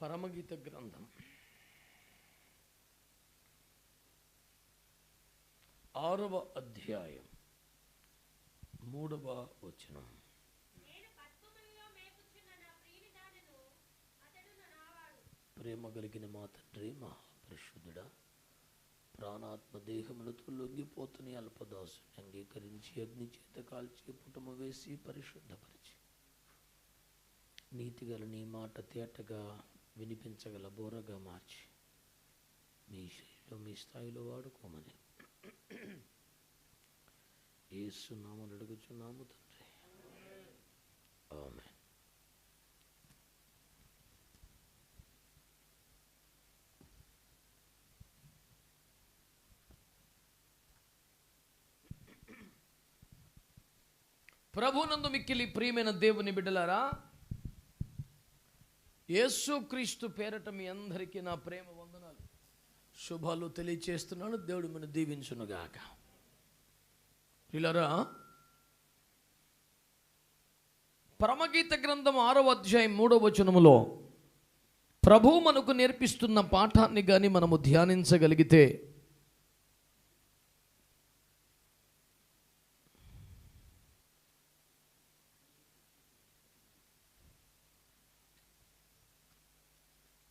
పరమగీత గ్రంథం 6వ అధ్యాయం 3వ వచనం. ప్రేమ కలిగిన మా తండ్రి, మహాపరిశుద్ధుడా, ప్రాణాత్మ దేహములతో లొంగిపోతున్న అల్పదాసుని అంగీకరించి అగ్ని చేత కాల్చి పుటము వేసి పరిశుద్ధపరిచి నీతిగల నీ మాట తేటగా వినిపించగల బోరగా మార్చి మీ శైలిలో మీ స్థాయిలో వాడుకోమని యేసు నామమున అడుగుచున్నాము తండ్రి, ఆమేన్. ప్రభునందు మిక్కిలి ప్రియమైన దేవుని బిడ్డలారా, యేసుక్రీస్తు పేరట మీ అందరికీ నా ప్రేమ వందనాలు, శుభాలు తెలియచేస్తున్నాను. దేవుడు మన దీవించునుగాక. ప్రియులారా, పరమగీత గ్రంథం 6వ అధ్యాయం 3వ వచనములో ప్రభువు మనకు నేర్పిస్తున్న పాఠాన్ని కానీ మనము ధ్యానించగలిగితే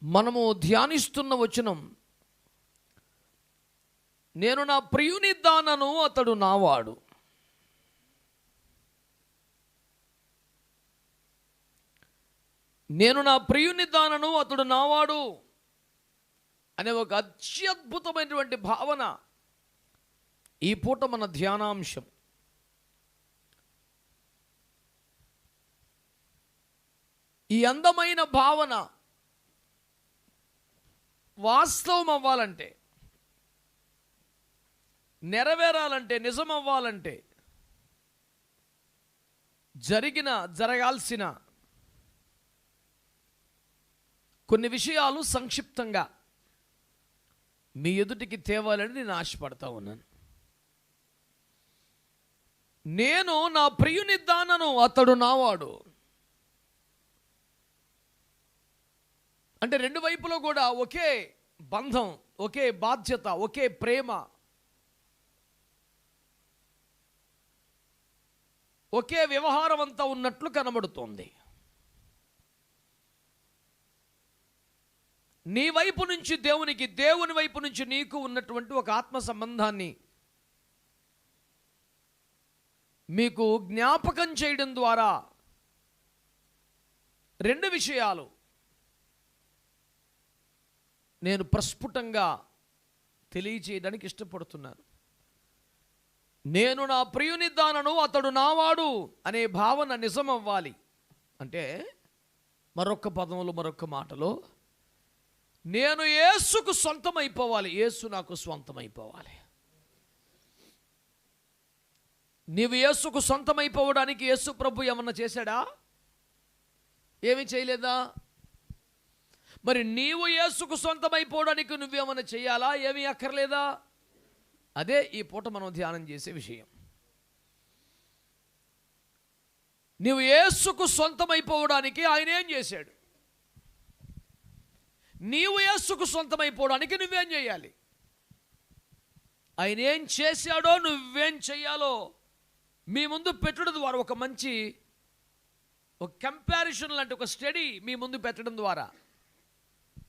మనము ధ్యానిస్తున్న వచనం, నేను నా ప్రియుని దానను, అతడు నావాడు. నేను నా ప్రియుని దానను, అతడు నావాడు అనే ఒక అత్యద్భుతమైనటువంటి భావన ఈ పూట మన ధ్యానాంశం. ఈ అందమైన భావన వాస్తవం అవ్వాలంటే, నెరవేరాలంటే, నిజం అవ్వాలంటే జరగాల్సిన కొన్ని విషయాలు సంక్షిప్తంగా మీ ఎదుటికి తేవాలని నేను ఆశపడతా ఉన్నాను. నేను నా ప్రియుని దానను, అతడు నావాడు. అంటే రెండు వైపులో కూడా ఒకే బంధం, ఒకే బాధ్యత, ఒకే ప్రేమ, ఒకే వ్యవహారం అంతా ఉన్నట్లు కనబడుతోంది. నీ వైపు నుంచి దేవునికి, దేవుని వైపు నుంచి నీకు ఉన్నటువంటి ఒక ఆత్మ సంబంధాన్ని మీకు జ్ఞాపకం చేయడం ద్వారా రెండు విషయాలు నేను ప్రస్ఫుటంగా తెలియజేయడానికి ఇష్టపడుతున్నాను. నేను నా ప్రియుని దానను, అతడు నావాడు అనే భావన నిజం అవ్వాలి అంటే, మరొక పదములు, మరొక మాటలో, నేను యేసుకు సొంతం అయిపోవాలి, యేసు నాకు సొంతం అయిపోవాలి. నీవు యేసుకు సొంతం అయిపోవడానికి యేసు ప్రభు ఏమన్నా చేశాడా? ఏమీ చేయలేదా? మరి నీవు యేసుకు సొంతమైపోవడానికి నువ్వేమన్నా చేయాలా? ఏమీ అక్కర్లేదా? అదే ఈ పూట మనం ధ్యానం చేసే విషయం. నీవు యేసుకు సొంతమైపోవడానికి ఆయన ఏం చేశాడు? నీవు యేసుకు సొంతమైపోవడానికి నువ్వేం చేయాలి? ఆయన ఏం చేశాడో, నువ్వేం చేయాలో మీ ముందు పెట్టడం ద్వారా ఒక మంచి కంపారిజన్ లాంటి ఒక స్టడీ మీ ముందు పెట్టడం ద్వారా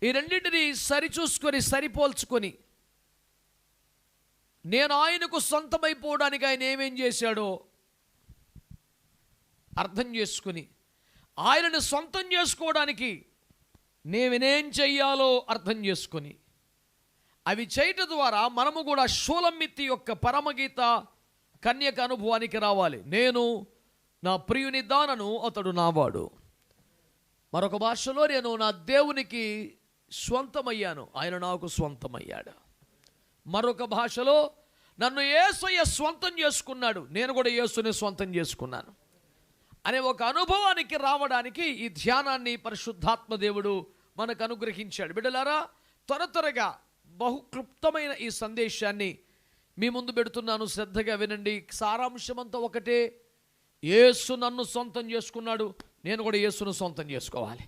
ఈ రెండింటిని సరిచూసుకొని, సరిపోల్చుకొని, నేను ఆయనకు సొంతమైపోవడానికి ఆయన ఏమేం చేశాడో అర్థం చేసుకుని, ఆయనను సొంతం చేసుకోవడానికి నేనేం చెయ్యాలో అర్థం చేసుకొని, అవి చేయటం ద్వారా మనము కూడా షూలమ్మిత్తి యొక్క పరమగీత కన్యక అనుభవానికి రావాలి. నేను నా ప్రియుని దానను, అతడు నావాడు. మరొక భాషలో, నేను నా దేవునికి స్వంతమయ్యాను, ఆయన నాకు స్వంతమయ్యాడు. మరొక భాషలో, నన్ను యేసయ్య స్వంతం చేసుకున్నాడు, నేను కూడా యేసుని స్వంతం చేసుకున్నాను అనే ఒక అనుభవానికి రావడానికి ఈ ధ్యానాన్ని పరిశుద్ధాత్మ దేవుడు మనకు అనుగ్రహించాడు. బిడ్డలారా, త్వరగా బహుక్లుప్తమైన ఈ సందేశాన్ని మీ ముందు పెడుతున్నాను, శ్రద్ధగా వినండి. సారాంశమంతా ఒకటే, యేసు నన్ను సొంతం చేసుకున్నాడు, నేను కూడా యేసును సొంతం చేసుకోవాలి.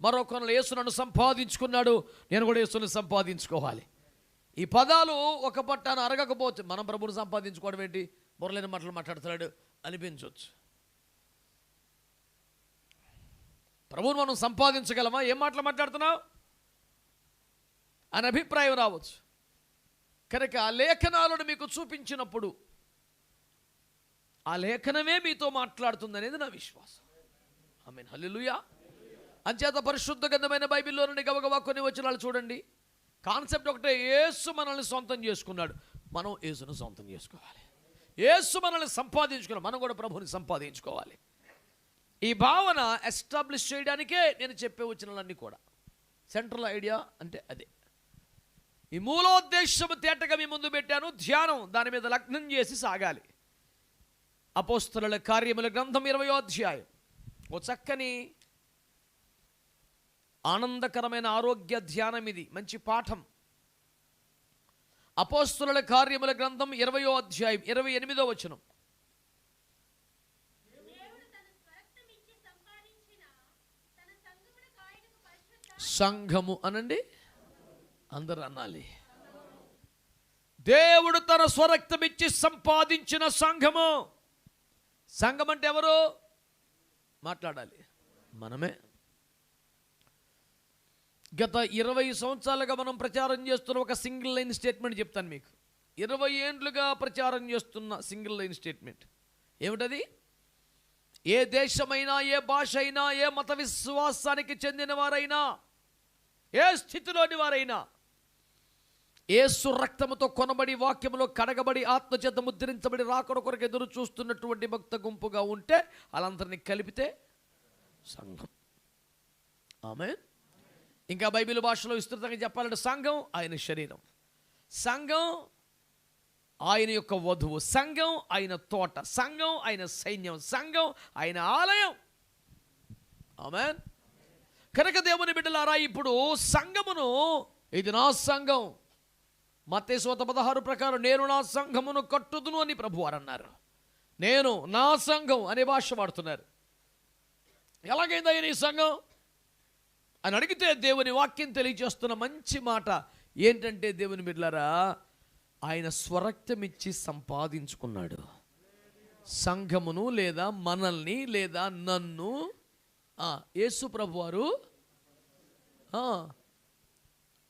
మరో కొనలో యేసు నన్ను సంపాదించుకున్నాడు, నేను కూడా యేసుని సంపాదించుకోవాలి. ఈ పదాలు ఒక పట్టాన అరగకపోతే మనం ప్రభువుని సంపాదించుకోవడం ఏంటి, బుర్రలేని మాటలు మాట్లాడుతున్నాడు అనిపించవచ్చు. ప్రభువుని మనం సంపాదించగలమా, ఏం మాటలు మాట్లాడుతున్నావు అని అభిప్రాయం రావచ్చు. కనుక ఆ లేఖనాలను మీకు చూపించినప్పుడు ఆ లేఖనమే మీతో మాట్లాడుతుంది అనేది నా విశ్వాసం. ఆమేన్, హల్లెలూయా. అంచేత పరిశుద్ధ గ్రంథమైన బైబిల్లో నుండి గబగబా కొన్ని వచనాలు చూడండి. కాన్సెప్ట్ ఒకటే, యేసు మనల్ని సొంతం చేసుకున్నాడు, మనం యేసును సొంతం చేసుకోవాలి. యేసు మనల్ని సంపాదించుకున్నాడు, మనం కూడా ప్రభువుని సంపాదించుకోవాలి. ఈ భావన ఎస్టాబ్లిష్ చేయడానికే నేను చెప్పే వచనాలన్నీ కూడా. సెంట్రల్ ఐడియా అంటే అదే. ఈ మూలోద్దేశం తేటగా మీ ముందు పెట్టాను. ధ్యానం దాని మీద లగ్నం చేసి సాగాలి. అపోస్తలుల కార్యముల గ్రంథం 20వ అధ్యాయం ఓ చక్కని ఆనందకరమైన ఆరోగ్య ధ్యానం. ఇది మంచి పాఠం. అపోస్తలుల కార్యముల గ్రంథం 20వ అధ్యాయం 28వ వచనం. సంఘము అనండి, అందరూ అనాలి. దేవుడు తన స్వరక్తం ఇచ్చి సంపాదించిన సంఘము. సంఘం అంటే ఎవరు మాట్లాడాలి, మనమే. గత 20 సంవత్సరాలుగా మనం ప్రచారం చేస్తున్న ఒక సింగిల్ లైన్ స్టేట్మెంట్ చెప్తాను మీకు. 20 ఏండ్లుగా ప్రచారం చేస్తున్న సింగిల్ లైన్ స్టేట్మెంట్ ఏమిటది? ఏ దేశమైనా, ఏ భాష అయినా, ఏ మత విశ్వాసానికి చెందిన వారైనా, ఏ స్థితిలోని వారైనా, యేసు రక్తముతో కొనబడి, వాక్యములో కడగబడి, ఆత్మచేత ముద్రించబడి, రాకడ కొరకు ఎదురు చూస్తున్నటువంటి భక్త గుంపుగా ఉంటే వాళ్ళందరినీ కలిపితే సంఘం. ఆమేన్. ఇంకా బైబిల్ భాషలో విస్తృతంగా చెప్పాలంటే సంఘం ఆయన శరీరం, సంఘం ఆయన యొక్క వధువు, సంఘం ఆయన తోట, సంఘం ఆయన సైన్యం, సంఘం ఆయన ఆలయం. ఆమేన్. కనుక దేవుని బిడ్డలారా, ఇప్పుడు సంఘమును, ఇది నా సంఘం, మత్తయి 16 ప్రకారం నేను నా సంఘమును కట్టుదును అని ప్రభువారు అన్నారు. నేను నా సంఘం అనే భాష వాడుతున్నారు. ఎలాగైందా ఈ సంఘం అని అడిగితే దేవుని వాక్యం తెలియజేస్తున్న మంచి మాట ఏంటంటే, దేవుని బిడ్డలారా, ఆయన స్వరక్తం ఇచ్చి సంపాదించుకున్నాడు సంఘమును, లేదా మనల్ని, లేదా నన్ను. యేసు ప్రభువారు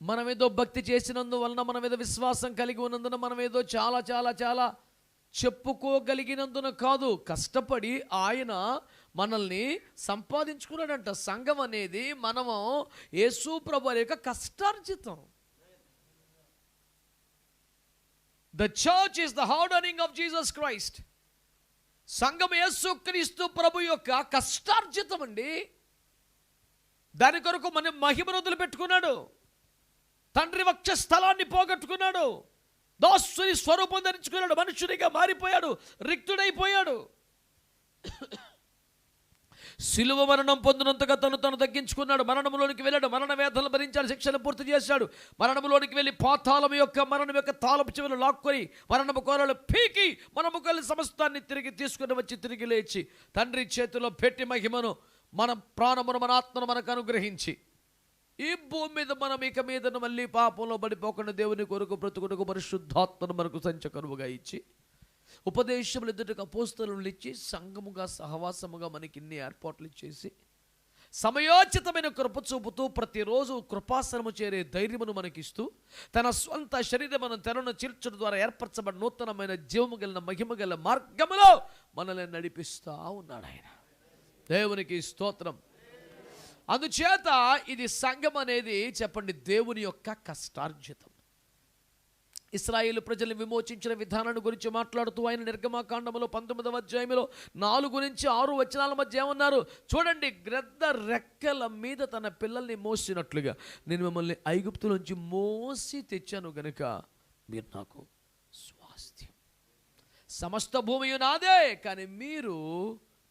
మనమేదో భక్తి చేసినందువలన, మనమేదో విశ్వాసం కలిగి ఉన్నందున, మనమేదో చాలా చాలా చాలా చెప్పుకోగలిగినందున కాదు, కష్టపడి ఆయన మనల్ని సంపాదించుకున్నాడంట. సంఘం అనేది మనము యేసు ప్రభువారి యొక్క కష్టార్జితం. The church is the hard earning of Jesus Christ. సంఘం యేసు క్రీస్తు ప్రభు యొక్క కష్టార్జితం అండి. దాని కొరకు మన మహిమను వదిలిపెట్టుకున్నాడు, తండ్రి వక్ష స్థలాన్ని పోగొట్టుకున్నాడు, దాసుని స్వరూపం ధరించుకున్నాడు, మనుషునిగా మారిపోయాడు, రిక్తుడైపోయాడు. సిలువ మరణం పొందినంతగా తను తగ్గించుకున్నాడు, మరణంలోనికి వెళ్ళాడు, మరణ వేదనలు భరించాడు, శిక్షను పూర్తి చేశాడు, మరణంలోనికి వెళ్ళి పాతాళం యొక్క మరణం యొక్క తాళపు చెవులు లాక్కొని, మరణపు కోరలు పీకి, మనము కలిసి సమస్తాన్ని తిరిగి తీసుకుని వచ్చి తిరిగి లేచి తండ్రి చేతిలో పెట్టి మహిమను, మన ప్రాణమును, మన ఆత్మను మనకు అనుగ్రహించి, ఈ భూమి మీద మనం ఇక మీద మళ్ళీ పాపంలో పడిపోకుండా దేవుని కొరకు బ్రతుకుటకు పరిశుద్ధాత్మను మనకు సంచకరువుగా ఇచ్చి, ఉపదేశములు ఎదుటకు అపోస్తలులు ఇచ్చి, సంఘముగా సహవాసముగా మనకి ఇన్ని ఏర్పాట్లు ఇచ్చేసి, సమయోచితమైన కృప చూపుతూ ప్రతిరోజు కృపాసనము చేరే ధైర్యమును మనకిస్తూ, తన స్వంత శరీరమును తెరను చీల్చడం ద్వారా ఏర్పరచబడిన నూతనమైన జీవము గల మహిమ గల మార్గములో మనల్ని నడిపిస్తూ ఉన్నాడు ఆయన. దేవునికి స్తోత్రం. అందుచేత ఇది సంఘం అనేది చెప్పండి, దేవుని యొక్క కష్టార్జితం. ఇశ్రాయేలు ప్రజల్ని విమోచించిన విధానాన్ని గురించి మాట్లాడుతూ ఆయన నిర్గమకాండములో 19వ అధ్యాయంలో 4 నుంచి 6 వచనాల మధ్య ఏమన్నారు చూడండి. గ్రద్ద రెక్కల మీద తన పిల్లల్ని మోసినట్లుగా నేను మిమ్మల్ని ఐగుప్తులోంచి మోసి తెచ్చాను గనుక మీరు నాకు స్వాస్థ్యం. సమస్త భూమి నాదే, కానీ మీరు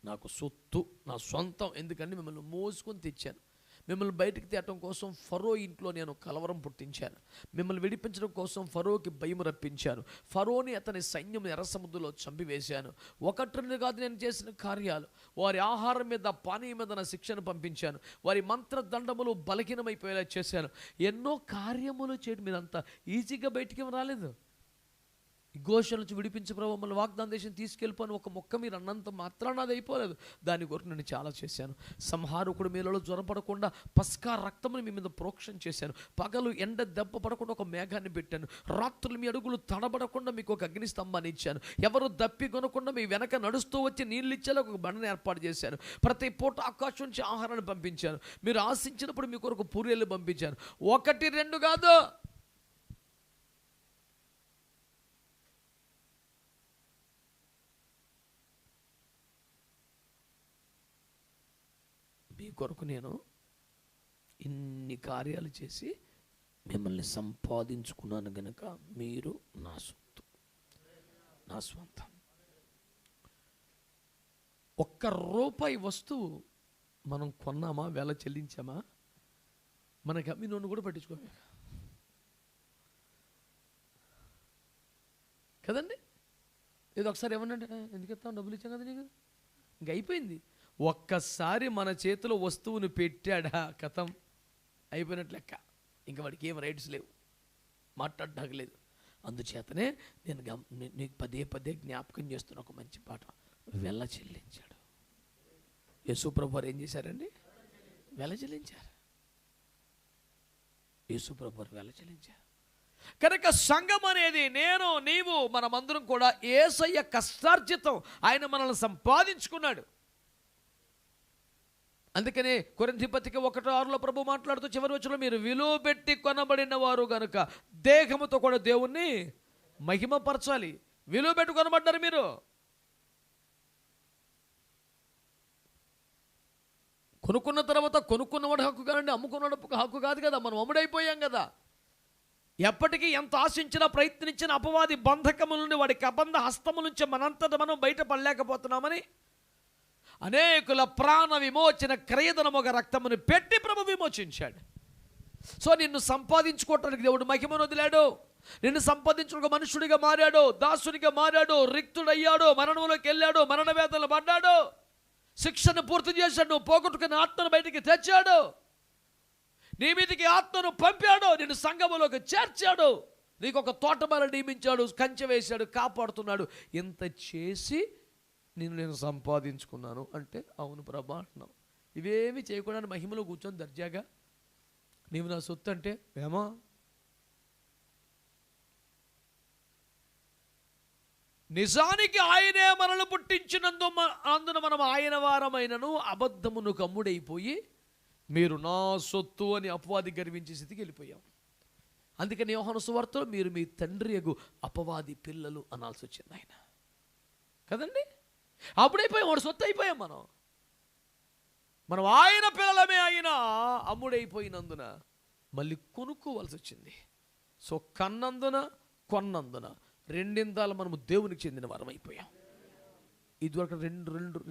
నాకు సొత్తు, నా సొంతం. ఎందుకంటే మిమ్మల్ని మోసుకొని తెచ్చాను, మిమ్మల్ని బయటికి తేవటం కోసం ఫరో ఇంట్లో నేను కలవరం పుట్టించాను. మిమ్మల్ని విడిపించడం కోసం ఫరోకి భయం రప్పించాను. ఫరోని అతని సైన్యం ఎర్ర సముద్రంలో చంపివేశాను. ఒకటి రెండు కాదు నేను చేసిన కార్యాలు. వారి ఆహారం మీద పానీయం మీద నా శిక్షను పంపించాను. వారి మంత్రదండములు బలహీనమైపోయేలా చేశాను. ఎన్నో కార్యములు చేయడం మీరు అంత ఈజీగా బయటికి రాలేదు. ఘోషణ నుంచి విడిపించే ప్రభు మమ్మల్ని వాగ్దాన దేశం తీసుకెళ్ళిపోని ఒక మొక్క మీరు అన్నంత మాత్రాన అది అయిపోలేదు. దాని కొరకు నేను చాలా చేశాను. సంహారకుడు మీలో జ్వరపడకుండా పస్కా రక్తముని మీ మీద ప్రోక్షణ చేశాను. పగలు ఎండ దెబ్బ పడకుండా ఒక మేఘాన్ని పెట్టాను. రాత్రులు మీ అడుగులు తడబడకుండా మీకు ఒక అగ్ని స్తంభాన్ని ఇచ్చాను. ఎవరు దప్పి కొనకుండా మీ వెనక నడుస్తూ వచ్చి నీళ్ళు ఇచ్చేలా ఒక బండను ఏర్పాటు చేశాను. ప్రతి పూట ఆకాశం నుంచి ఆహారాన్ని పంపించాను. మీరు ఆశించినప్పుడు మీ కొరకు పూరీలు పంపించాను. ఒకటి రెండు కాదు, మీ కొరకు నేను ఇన్ని కార్యాలు చేసి మిమ్మల్ని సంపాదించుకున్నాను గనుక మీరు నా సొత్తు, నా స్వంతం. ₹1 వస్తువు మనం కొన్నామా, వేల చెల్లించామా, మనకి అమ్మి నన్ను కూడా పట్టించుకోమే కదండి. ఏదో ఒకసారి ఏమన్నా ఎందుకు ఇస్తాం, డబ్బులు ఇచ్చాం కదా నీకు, ఇంక అయిపోయింది. ఒక్కసారి మన చేతిలో వస్తువును పెట్టాడా కథం, అయిపోయినట్లు లెక్క. ఇంక వాడికి ఏం రైట్స్ లేవు, మాట్లాడడానికి లేదు. అందుచేతనే నేను నీకు పదే జ్ఞాపకం చేస్తున్న ఒక మంచి పాట, వెల చెల్లించాడు. యేసుప్రభు వారు ఏం చేశారండి? వెల చెల్లించారు. యేసుప్రభు వారు వెల చెల్లించారు. కనుక సంఘం అనేది నేను, నీవు, మనమందరం కూడా యేసయ్య కష్టార్జితం. ఆయన మనల్ని సంపాదించుకున్నాడు. అందుకనే కొరింథీ పత్రిక 1:6 ప్రభు మాట్లాడుతూ చివరి వచనంలో మీరు విలువ పెట్టి కొనబడిన వారు గనుక దేహముతో కూడా దేవుణ్ణి మహిమపరచాలి. విలువ పెట్టి కొనబడ్డారు మీరు. కొనుక్కున్న తర్వాత కొనుక్కున్నవాడు హక్కు కాదండి, అమ్ముకున్నాడు హక్కు కాదు కదా. మనం అమ్ముడైపోయాం కదా. ఎప్పటికీ ఎంత ఆశించినా ప్రయత్నించిన అపవాది బంధకముల నుండి, వాడికి అబంధ హస్తముల నుంచి మనంతటా మనం బయటపడలేకపోతున్నామని అనేకుల ప్రాణ విమోచన క్రయధనముగా రక్తమును పెట్టి ప్రభు విమోచించాడు. సో నిన్ను సంపాదించుకోవటానికి దేవుడు మహిమను వదిలాడు. నిన్ను సంపాదించుకున్న మనుషుడిగా మారాడు, దాసునిగా మారాడు, రిక్తుడయ్యాడు, మరణంలోకి వెళ్ళాడు, మరణ వేదనలు పడ్డాడు, శిక్షను పూర్తి చేశాడు, నువ్వు పోగొట్టుకున్న ఆత్మను బయటికి తెచ్చాడు, నీ మీదకి ఆత్మను పంపాడు, నిన్ను సంఘములోకి చేర్చాడు, నీకు ఒక తోటమాల నియమించాడు, కంచె వేశాడు, కాపాడుతున్నాడు. ఇంత చేసి నేను సంపాదించుకున్నాను అంటే అవును ప్రభా అంటున్నావు. ఇవేమి చేయకుండా మహిమలో కూర్చొని దర్జాగా నీవు నా సొత్తు అంటే ఏమో. నిజానికి ఆయనే మనల్ని పుట్టించినందున మనం ఆయన వారమైనను అబద్ధమును కమ్ముడైపోయి మీరు నా సొత్తు అని అపవాది గర్వించే స్థితికి వెళ్ళిపోయాం. అందుకని యోహాను సువార్తలో మీరు మీ తండ్రి యగు అపవాది పిల్లలు అనాల్సి వచ్చింది ఆయన కదండి. అప్పుడైపోయాం, వాడు సొత్తు అయిపోయాం. మనం ఆయన పిల్లలమే అయినా అమ్ముడైపోయినందున మళ్ళీ కొనుక్కోవాల్సి వచ్చింది. సో కన్నందున కొన్నందున రెండిందాలు మనము దేవునికి చెందిన వారం అయిపోయాం. ఇదివరకు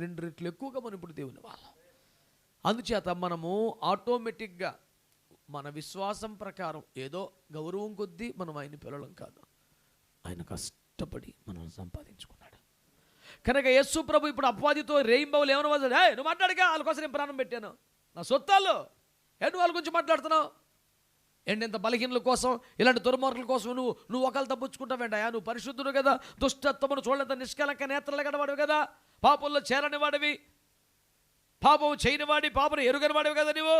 రెండు రెట్లు ఎక్కువగా మనం ఇప్పుడు దేవుని వాళ్ళం. అందుచేత మనము ఆటోమేటిక్గా మన విశ్వాసం ప్రకారం ఏదో గౌరవం కొద్దీ మనం ఆయన పిల్లలం కాదు, ఆయన కష్టపడి మనల్ని సంపాదించుకున్నాడు. కనుక యేసు ప్రభు ఇప్పుడు అపవాదితో రేయింబవులు ఏమన్నా వాళ్ళు, నువ్వు మాట్లాడగా వాళ్ళ కోసం నేను ప్రాణం పెట్టాను, నా సొత్తాళ్ళు నువ్వు వాళ్ళ గురించి మాట్లాడుతున్నావు ఏంటి? ఇంత బలహీనల కోసం, ఇలాంటి దుర్మార్గుల కోసం నువ్వు ఒకళ్ళు తప్పించుకుంటావేంటయా? నువ్వు పరిశుద్ధుడు కదా, దుష్టత్వమును చూడలేంత నిష్కలంక నేత్రలు గడవాడివి కదా, పాపంలో చేరని వాడివి, పాపం చేయని వాడి, పాపను ఎరుగని వాడివి కదా, నువ్వు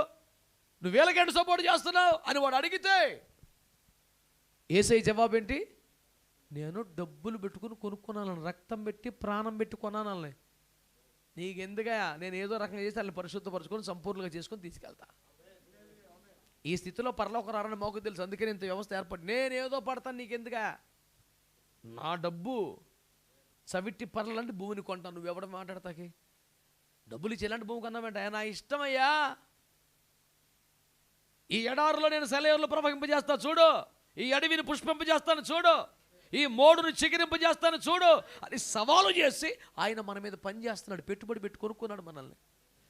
వీళ్ళకేంటి సపోర్ట్ చేస్తున్నావు అని వాడు అడిగితే యేసయ్య జవాబు ఏంటి? నేను డబ్బులు పెట్టుకుని కొనుక్కున్నాను, రక్తం పెట్టి ప్రాణం పెట్టి కొన్నాను. నీకెందుగా? నేను ఏదో రకంగా చేసి వాళ్ళని పరిశుద్ధపరచుకొని సంపూర్ణంగా చేసుకొని తీసుకెళ్తా. ఈ స్థితిలో పరలోకం రారని మాకు తెలుసు, అందుకని ఇంత వ్యవస్థ ఏర్పడి నేనేదో పడతాను, నీకెందుగా? నా డబ్బు చవిట్టి పర్లంటే భూమిని కొంటాను, నువ్వెవడ మాట్లాడతాకి? డబ్బులు ఇచ్చి ఎలాంటి భూమి కొన్నామంట? నా ఇష్టమయ్యా, ఈ ఎడారిలో నేను సెలయేర్లు ప్రవహింపజేస్తా చూడు, ఈ అడవిని పుష్పింపజేస్తాను చూడు, ఈ మోడును చిగిరింపజేస్తాను చూడు అని సవాలు చేసి ఆయన మన మీద పని చేస్తున్నాడు, పెట్టుబడి పెట్టి కొనుక్కున్నాడు మనల్ని.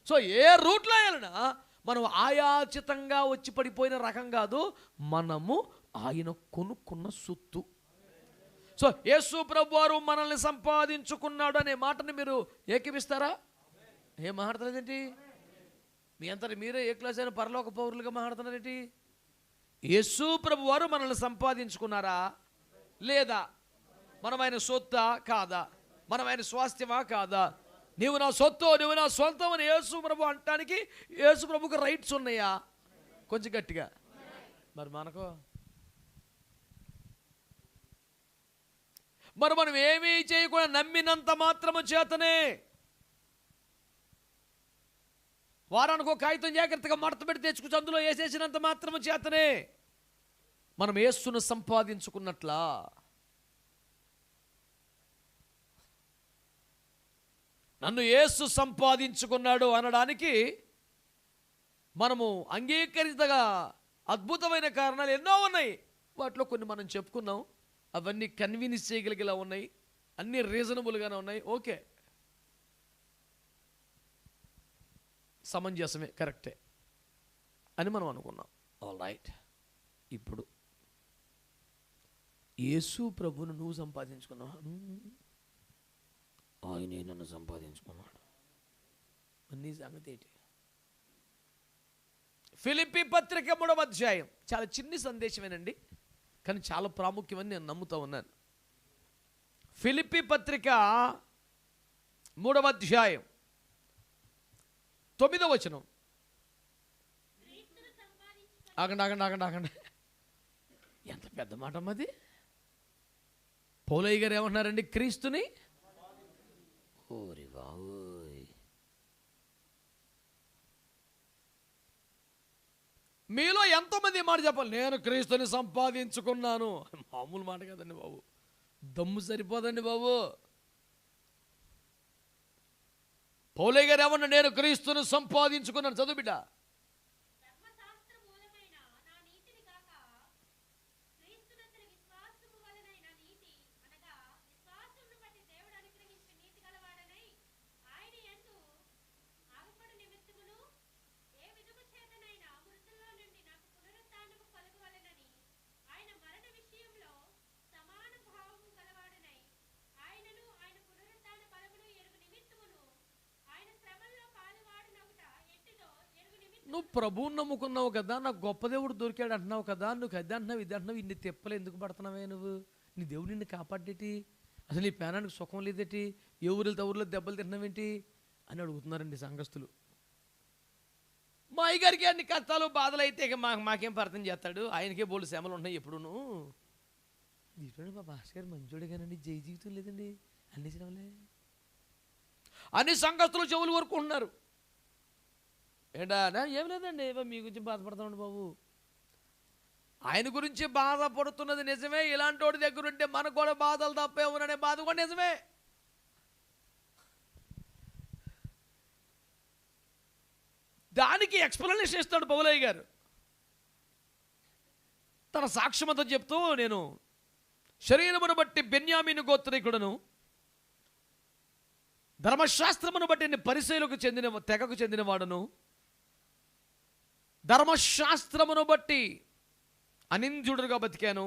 సో ఏ రూట్లో వెళ్ళినా మనం ఆయాచితంగా వచ్చి పడిపోయిన రకం కాదు, మనము ఆయన కొనుక్కున్న సొత్తు. సో యేసు ప్రభువారు మనల్ని సంపాదించుకున్నాడు అనే మాటని మీరు ఏకీపిస్తారా? ఏం మాట్లాడతారేంటి? మీ అంతటి మీరే ఏ క్లాస్ అయినా పరలోక పౌరులుగా మాట్లాడుతున్నారేంటి? యేసు ప్రభువారు మనల్ని సంపాదించుకున్నారా లేదా? మనం ఆయన సొత్తా కాదా? మనం ఆయన స్వాస్థ్యమా కాదా? నీవు నా సొత్తు, నువ్వు నా సొంతం అని యేసు ప్రభు అంటానికి యేసు ప్రభుకు రైట్స్ ఉన్నాయా? కొంచెం గట్టిగా. మరి మనం ఏమీ చేయకుండా నమ్మినంత మాత్రము చేతనే, వారానికి ఒక కాగితం జాగ్రత్తగా మడత పెట్టి తెచ్చుకుని అందులో వేసేసినంత మాత్రము చేతనే మనం యేసును సంపాదించుకున్నట్లా? నన్ను యేసు సంపాదించుకున్నాడు అనడానికి మనము అంగీకరించగా అద్భుతమైన కారణాలు ఎన్నో ఉన్నాయి. వాటిలో కొన్ని మనం చెప్పుకున్నాం. అవన్నీ కన్విన్స్ చేయగలిగేలా ఉన్నాయి, అన్నీ రీజనబుల్గానే ఉన్నాయి. ఓకే, సమంజసమే, కరెక్టే అని మనం అనుకున్నాం. All right. ఇప్పుడు యేసు ప్రభువును నువ్వు సంపాదించుకున్నావు, ఆయనే నన్ను సంపాదించుకున్నాడు. నీ సంగతి ఏంటి? ఫిలిప్పీ పత్రిక 3వ అధ్యాయం చాలా చిన్ని సందేశమేనండి, కానీ చాలా ప్రాముఖ్యమని నేను నమ్ముతూ ఉన్నాను. ఫిలిప్పీ పత్రిక 3వ అధ్యాయం 9వ వచనం. ఆగండి. ఎంత పెద్ద మాట అమ్మది. పౌలయ్య గారు ఏమంటున్నారండి? క్రీస్తుని. ఓరి బావోయ్, మీలో ఎంతోమంది మాట చెప్పాలి, నేను క్రీస్తుని సంపాదించుకున్నాను. మామూలు మాట కదండి బాబు, దమ్ము సరిపోదండి బాబు. పౌలయ్య గారు ఏమన్నా, నేను క్రీస్తుని సంపాదించుకున్నాను. చదువు బిడ్డ. నువ్వు ప్రభువుని నమ్ముకున్నావు కదా, నాకు గొప్ప దేవుడు దొరికాడు అంటున్నావు కదా, నువ్వు అది అంటున్నావు ఇది అంటున్నావు, ఇన్ని తెప్పలు ఎందుకు పడుతున్నావే నువ్వు? నీ దేవుడు నిన్ను కాపాడేటి? అసలు నీ ప్రాణానికి సుఖం లేదేటి? ఏ ఊరితో ఊరిలో దెబ్బలు తిన్నావేంటి అని అడుగుతున్నారండి సంఘస్థులు. మా అయ్యగారికి అన్ని కష్టాలు బాధలు అయితే ఇక మాకేం ప్రార్థన చేస్తాడు, ఆయనకే బోళ్ళు శ్రమలు ఉన్నాయి ఎప్పుడును. దీంట్లో మా భాస్కర్ మంచోడే కానండి, జై జీవితం లేదండి, అన్ని శ్రమలే అన్ని సంఘస్థులు చెవులు కోరుకుంటున్నారు. ఏంటా? ఏం లేదండి, మీ గురించి బాధపడతామండి బాబు. ఆయన గురించి బాధపడుతున్నది నిజమే. ఇలాంటి వాడి దగ్గర ఉంటే మనకు కూడా బాధలు తప్పే ఉన్నానే బాధ కూడా నిజమే. దానికి ఎక్స్ప్లెనేషన్ ఇస్తాడు పౌలయ్య గారు తన సాక్ష్యంతో చెప్తూ, నేను శరీరమును బట్టి బెన్యామీను గోత్రీకుడను, ధర్మశాస్త్రమును బట్టి పరిసయ్యులకు చెందిన తెగకు చెందినవాడును, ధర్మశాస్త్రమును బట్టి అనింద్యుడుగా బతికాను.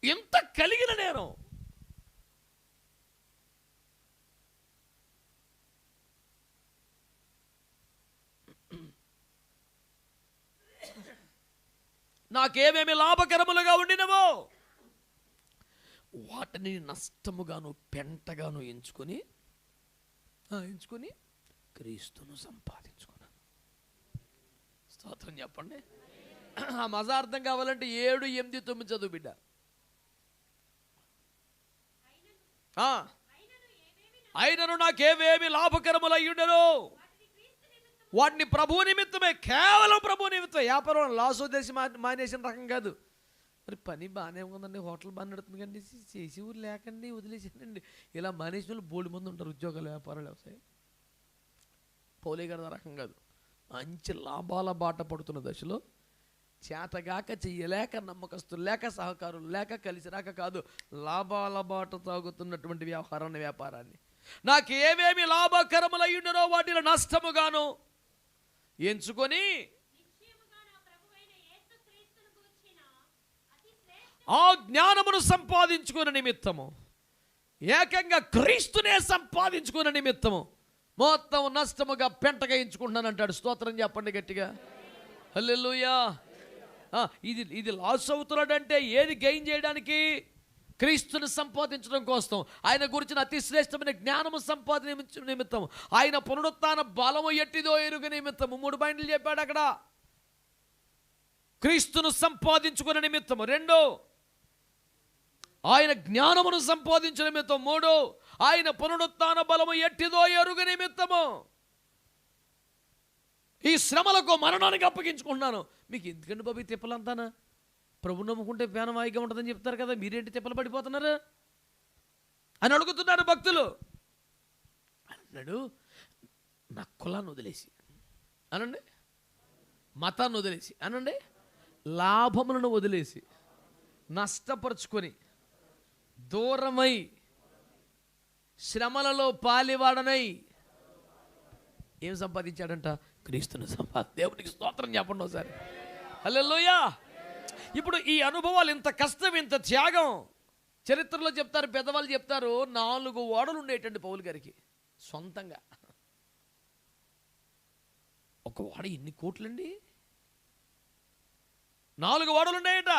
ఎంత కలిగిన నేను నాకేమేమి లాభకరములుగా ఉండినవో వాటిని నష్టముగాను పెంటగాను ఎంచుకొని క్రీస్తును సంపాదించుకున్నాను. స్తోత్రం చెప్పండి. ఆ మజా అర్థం కావాలంటే 7, 8, 9 చదువు బిడ్డ. అయినను నాకేవేమి లాభకరములయ్యుండెను వాటిని ప్రభు నిమిత్తమే, కేవలం ప్రభు నిమిత్తమే. వ్యాపారం లాస్ వదిలేసి మానేసిన రకం కాదు. మరి పని బాగానే ఉందండి, హోటల్ బాగా నడుతుంది కండి, చేసి ఊరు లేకండి వదిలేసానండి, ఇలా మానేసిన వాళ్ళు బోల్డ్ మంది ఉంటారు. ఉద్యోగాలు, వ్యాపారాలు, వ్యవసాయం. పౌలయ్య గారు రకం కాదు. మంచి లాభాల బాట పడుతున్న దశలో చేతగాక చెయ్యలేక, నమ్మకస్తులు లేక, సహకారులు లేక, కలిసి రాక కాదు, లాభాల బాట తాగుతున్నటువంటి వ్యాపారాన్ని నాకు ఏవేమి లాభకరములయ్యుండనో వాటిలో నష్టముగాను ఎంచుకొని ఆ జ్ఞానమును సంపాదించుకునే నిమిత్తము, ఏకంగా క్రీస్తునే సంపాదించుకునే నిమిత్తము మొత్తం నష్టముగా పెంటగా ఎంచుకుంటున్నాను అంటాడు. స్తోత్రం చెప్పండి గట్టిగా, హల్లెలూయా. ఇది లాస్ అవుతున్నాడంటే ఏది గెయిన్ చేయడానికి? క్రీస్తుని సంపాదించడం కోసం, ఆయన గురించిన అతి శ్రేష్టమైన జ్ఞానము సంపాదించ నిమిత్తం, ఆయన పునరుత్థాన బలము ఎట్టిదో ఎరుగు నిమిత్తము. 3 పాయింట్లు చెప్పాడు అక్కడ. క్రీస్తును సంపాదించుకునే నిమిత్తము 2, ఆయన జ్ఞానమును సంపాదించిన నిమిత్తం 3, ఆయన పునరుత్థాన బలము ఎట్టిదో ఎరుగు నిమిత్తము. ఈ శ్రమలకు మరణానికి అప్పగించుకుంటున్నాను. మీకు ఎందుకండి బాబు ఈ తిప్పలంతానా? ప్రభు నమ్ముకుంటే పేనవాయిగా ఉంటుందని చెప్తారు కదా, మీరేంటి తిప్పలు పడిపోతున్నారు అని అడుగుతున్నారు భక్తులు. అన్నాడు, నా కులాన్ని వదిలేసి అనండి, మతాన్ని వదిలేసి అనండి, లాభములను వదిలేసి నష్టపరుచుకొని దూరమై శ్రమలలో పాలివాడనై ఏం సంపాదించాడంట? క్రీస్తుని దేవునికి స్తోత్రం చెప్పండి ఒకసారి, హల్లెలూయా. ఇప్పుడు ఈ అనుభవాలు, ఇంత కష్టం, ఇంత త్యాగం చరిత్రలో చెప్తారు, పెద్దవాళ్ళు చెప్తారు. 4 ఓడలు ఉండేటండి పౌలు గారికి సొంతంగా. ఒక ఓడ ఎన్ని కోట్లండి? 4 ఓడలు ఉన్నాయట.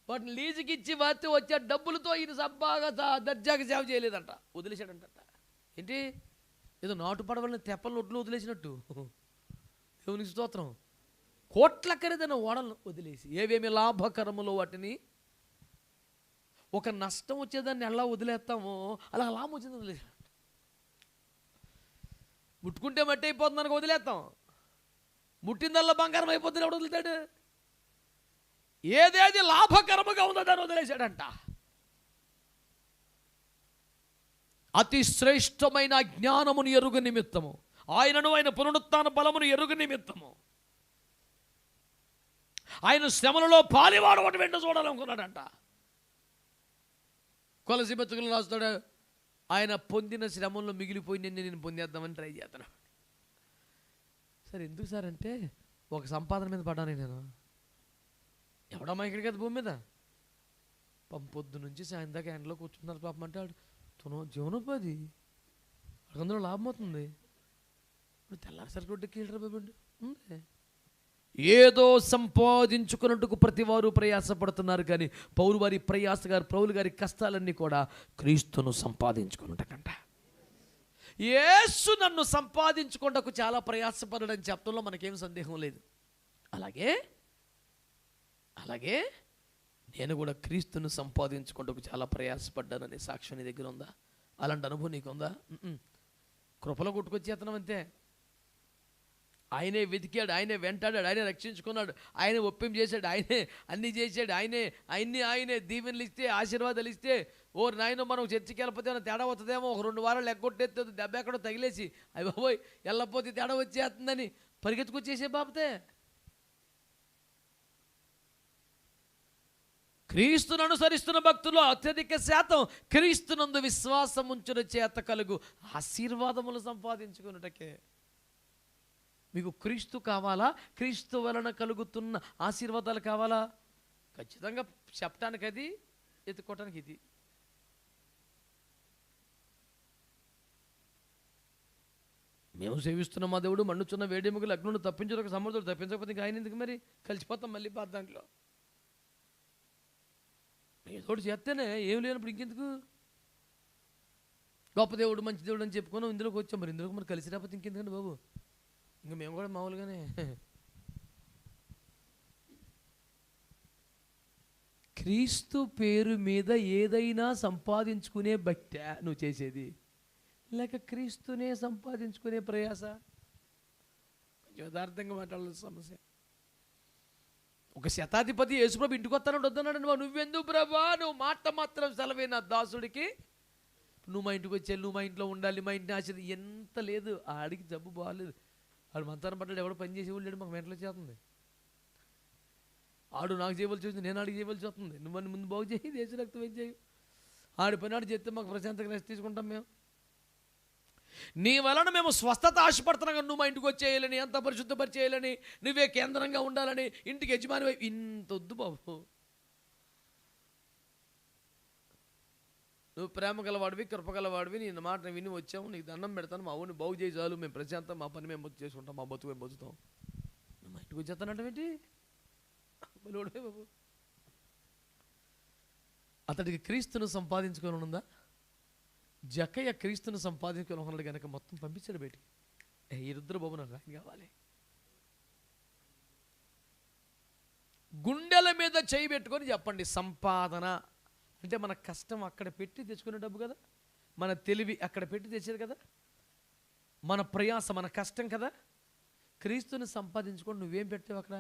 వాటిని లీజుకి ఇచ్చి వచ్చే డబ్బులతో ఈయన సబ్బాగా దర్జాగా సేవ చేయలేదంట, వదిలేశాడంట. ఏంటి, ఏదో నాటు పడవలని తెప్పలు ఒడ్లు వదిలేసినట్టు. దేవునికి స్తోత్రం. కోట్ల ఖరీదైన ఓడలను వదిలేసి, ఏవేమి లాభకరములో వాటిని, ఒక నష్టం వచ్చేదాన్ని ఎలా వదిలేస్తామో అలా లాభం వచ్చేది వదిలేసాడు. ముట్టుకుంటే మట్టి అయిపోతుంది అనుకో వదిలేస్తాం, ముట్టిందల్లా బంగారం అయిపోతుంది ఎవడు వదిలేతాడు? ఏదేది లాభకరముగా ఉందో దాన్ని వదిలేశాడంట. అతి శ్రేష్టమైన జ్ఞానమును ఎరుగు నిమిత్తము, ఆయనను, ఆయన పునరుత్థాన బలమును ఎరుగు నిమిత్తము, ఆయన శ్రమలలో పాలివాడు ఒకటి వెంట చూడాలనుకున్నాడంట. కొలసి బతుకులు రాస్తాడు, ఆయన పొందిన శ్రమంలో మిగిలిపోయింది నేను పొందేద్దామని ట్రై చేస్తున్నాడు. సరే ఎందుకు సార్ అంటే, ఒక సంపాదన మీద పడ్డాను నేను. ఎవడమ్మా ఇక్కడికి కదా భూమి మీద పొద్దు నుంచి సాయంత్రం దాకా ఎండలో కూర్చున్నారు పాపం అంటాడు. జీవనోపాధి అందులో లాభం అవుతుంది. ఇప్పుడు తెల్లారిసరికి రోడ్డుకి వెళ్ళరా బాబు ఉంది. ఏదో సంపాదించుకున్నట్టుకు ప్రతి వారు ప్రయాసపడుతున్నారు, కానీ పౌలు గారి కష్టాలన్నీ కూడా క్రీస్తును సంపాదించుకున్నట్టకంట. యేసు నన్ను సంపాదించుకున్నకు చాలా ప్రయాసపడని చెప్పడంలో మనకేం సందేహం లేదు. అలాగే నేను కూడా క్రీస్తును సంపాదించుకుంటూ చాలా ప్రయాసపడ్డాననే సాక్ష్యం నీ దగ్గర ఉందా? అలాంటి అనుభవం నీకుందా? కృపలో కొట్టుకొచ్చేతనం అంతే. ఆయనే వెతికాడు, ఆయనే వెంటాడాడు, ఆయనే రక్షించుకున్నాడు, ఆయనే ఒప్పింపు చేశాడు, ఆయనే అన్నీ చేశాడు, ఆయనే దీవెనలు ఇస్తే, ఆశీర్వాదాలు ఇస్తే, ఓ నాయన మనం చర్చికి వెళ్ళిపోతే తేడా వస్తుందేమో, ఒక 2 వారాలు ఎగ్గొట్టేస్తుంది, దెబ్బ ఎక్కడో తగిలేసి అయ్యి బాబోయ్ వెళ్ళకపోతే తేడా వచ్చేస్తుందని పరిగెత్తుకొచ్చేసే బాబతే. క్రీస్తును అనుసరిస్తున్న భక్తులు అత్యధిక శాతం క్రీస్తునందు విశ్వాసం ఉంచిన చేత కలుగు ఆశీర్వాదములు సంపాదించుకున్నటకే. మీకు క్రీస్తు కావాలా? క్రీస్తు వలన కలుగుతున్న ఆశీర్వాదాలు కావాలా? ఖచ్చితంగా చెప్పటానికి అది, ఎత్తుకోవటానికి ఇది. మేము సేవిస్తున్న మా దేవుడు మండుచున్న వేడిముగులు అగ్నును తప్పించడానికి సమర్థుడు, తప్పించకపోతే ఇంకా ఆయన ఎందుకు మరి? కలిసిపోతాం మళ్ళీ దాంట్లో. ఏదోటి చేస్తేనే ఏం లేనప్పుడు ఇంకెందుకు? గొప్ప దేవుడు, మంచి దేవుడు అని చెప్పుకొని ఇందులోకి వచ్చాం, మరి ఇందులోకి మరి కలిసి రాకపోతే ఇంకెందుకండి బాబు? ఇంకా మేము కూడా మామూలుగానే క్రీస్తు పేరు మీద ఏదైనా సంపాదించుకునే భక్తి నువ్వు చేసేది, లేక క్రీస్తునే సంపాదించుకునే ప్రయాస? కొంచెం యథార్థంగా మాట్లాడాల్సిన సమస్య. ఒక శతాధిపతి యేసుప్రభు ఇంటికి వస్తానంటే వద్దన్నాడు. నువ్వెందుకు ప్రభా, నువ్వు మాట మాత్రం సెలవే నా దాసుడికి, నువ్వు మా ఇంటికి వచ్చేయాలి, నువ్వు మా ఇంట్లో ఉండాలి, మా ఇంటిని ఆశీర్వాదం. ఎంత లేదు ఆడికి, జబ్బు బాగాలేదు, ఆడు మంతాన్ని పడ్డాడు, ఎవడో పని చేసేవాళ్ళు లేడు, మాకు మెంటలో చేస్తుంది. ఆడు నాకు చేయవలసి వస్తుంది, నేను ఆడికి చేయవలసి వస్తుంది. నువ్వు ముందు బాగు చేయి, దేశ రక్తం ఏం చేయు. ఆడి పని చేస్తే మాకు ప్రశాంతంగా రెస్ట్ తీసుకుంటాం మేము. నీ వలన మేము స్వస్థత ఆశపడుతున్నాం కానీ నువ్వు మా ఇంటికి వచ్చేయాలని, అంత పరిశుద్ధపరిచేయాలని, నువ్వే కేంద్రంగా ఉండాలని, ఇంటికి యజమాని ఇంత వద్దు బాబు. నువ్వు ప్రేమ గలవాడివి, కృపగలవాడివి, నీ మాట విని వచ్చాము, నీకు దండం పెడతాను, మా ఊరిని బాగు చేయి చాలు, మేము ప్రశాంతం మా పని మేము చేసుకుంటాం, మా బతుకు మేము బతుకుతాం. నువ్వు మా ఇంటికి వచ్చేస్తానంటే బాబు. అతడికి క్రీస్తును సంపాదించుకొని ఉందా? జక్కయ్య క్రీస్తును సంపాదించుకొని ఉన్నాడు కనుక మొత్తం పంపించాడు బయటికి. ఈ రుద్రబాబు నాకు ఆయన కావాలి. గుండెల మీద చేయి పెట్టుకొని చెప్పండి, సంపాదన అంటే మన కష్టం అక్కడ పెట్టి తెచ్చుకునే డబ్బు కదా, మన తెలివి అక్కడ పెట్టి తెచ్చేది కదా, మన ప్రయాస మన కష్టం కదా. క్రీస్తుని సంపాదించుకొని నువ్వేం పెట్టావు అక్కడ?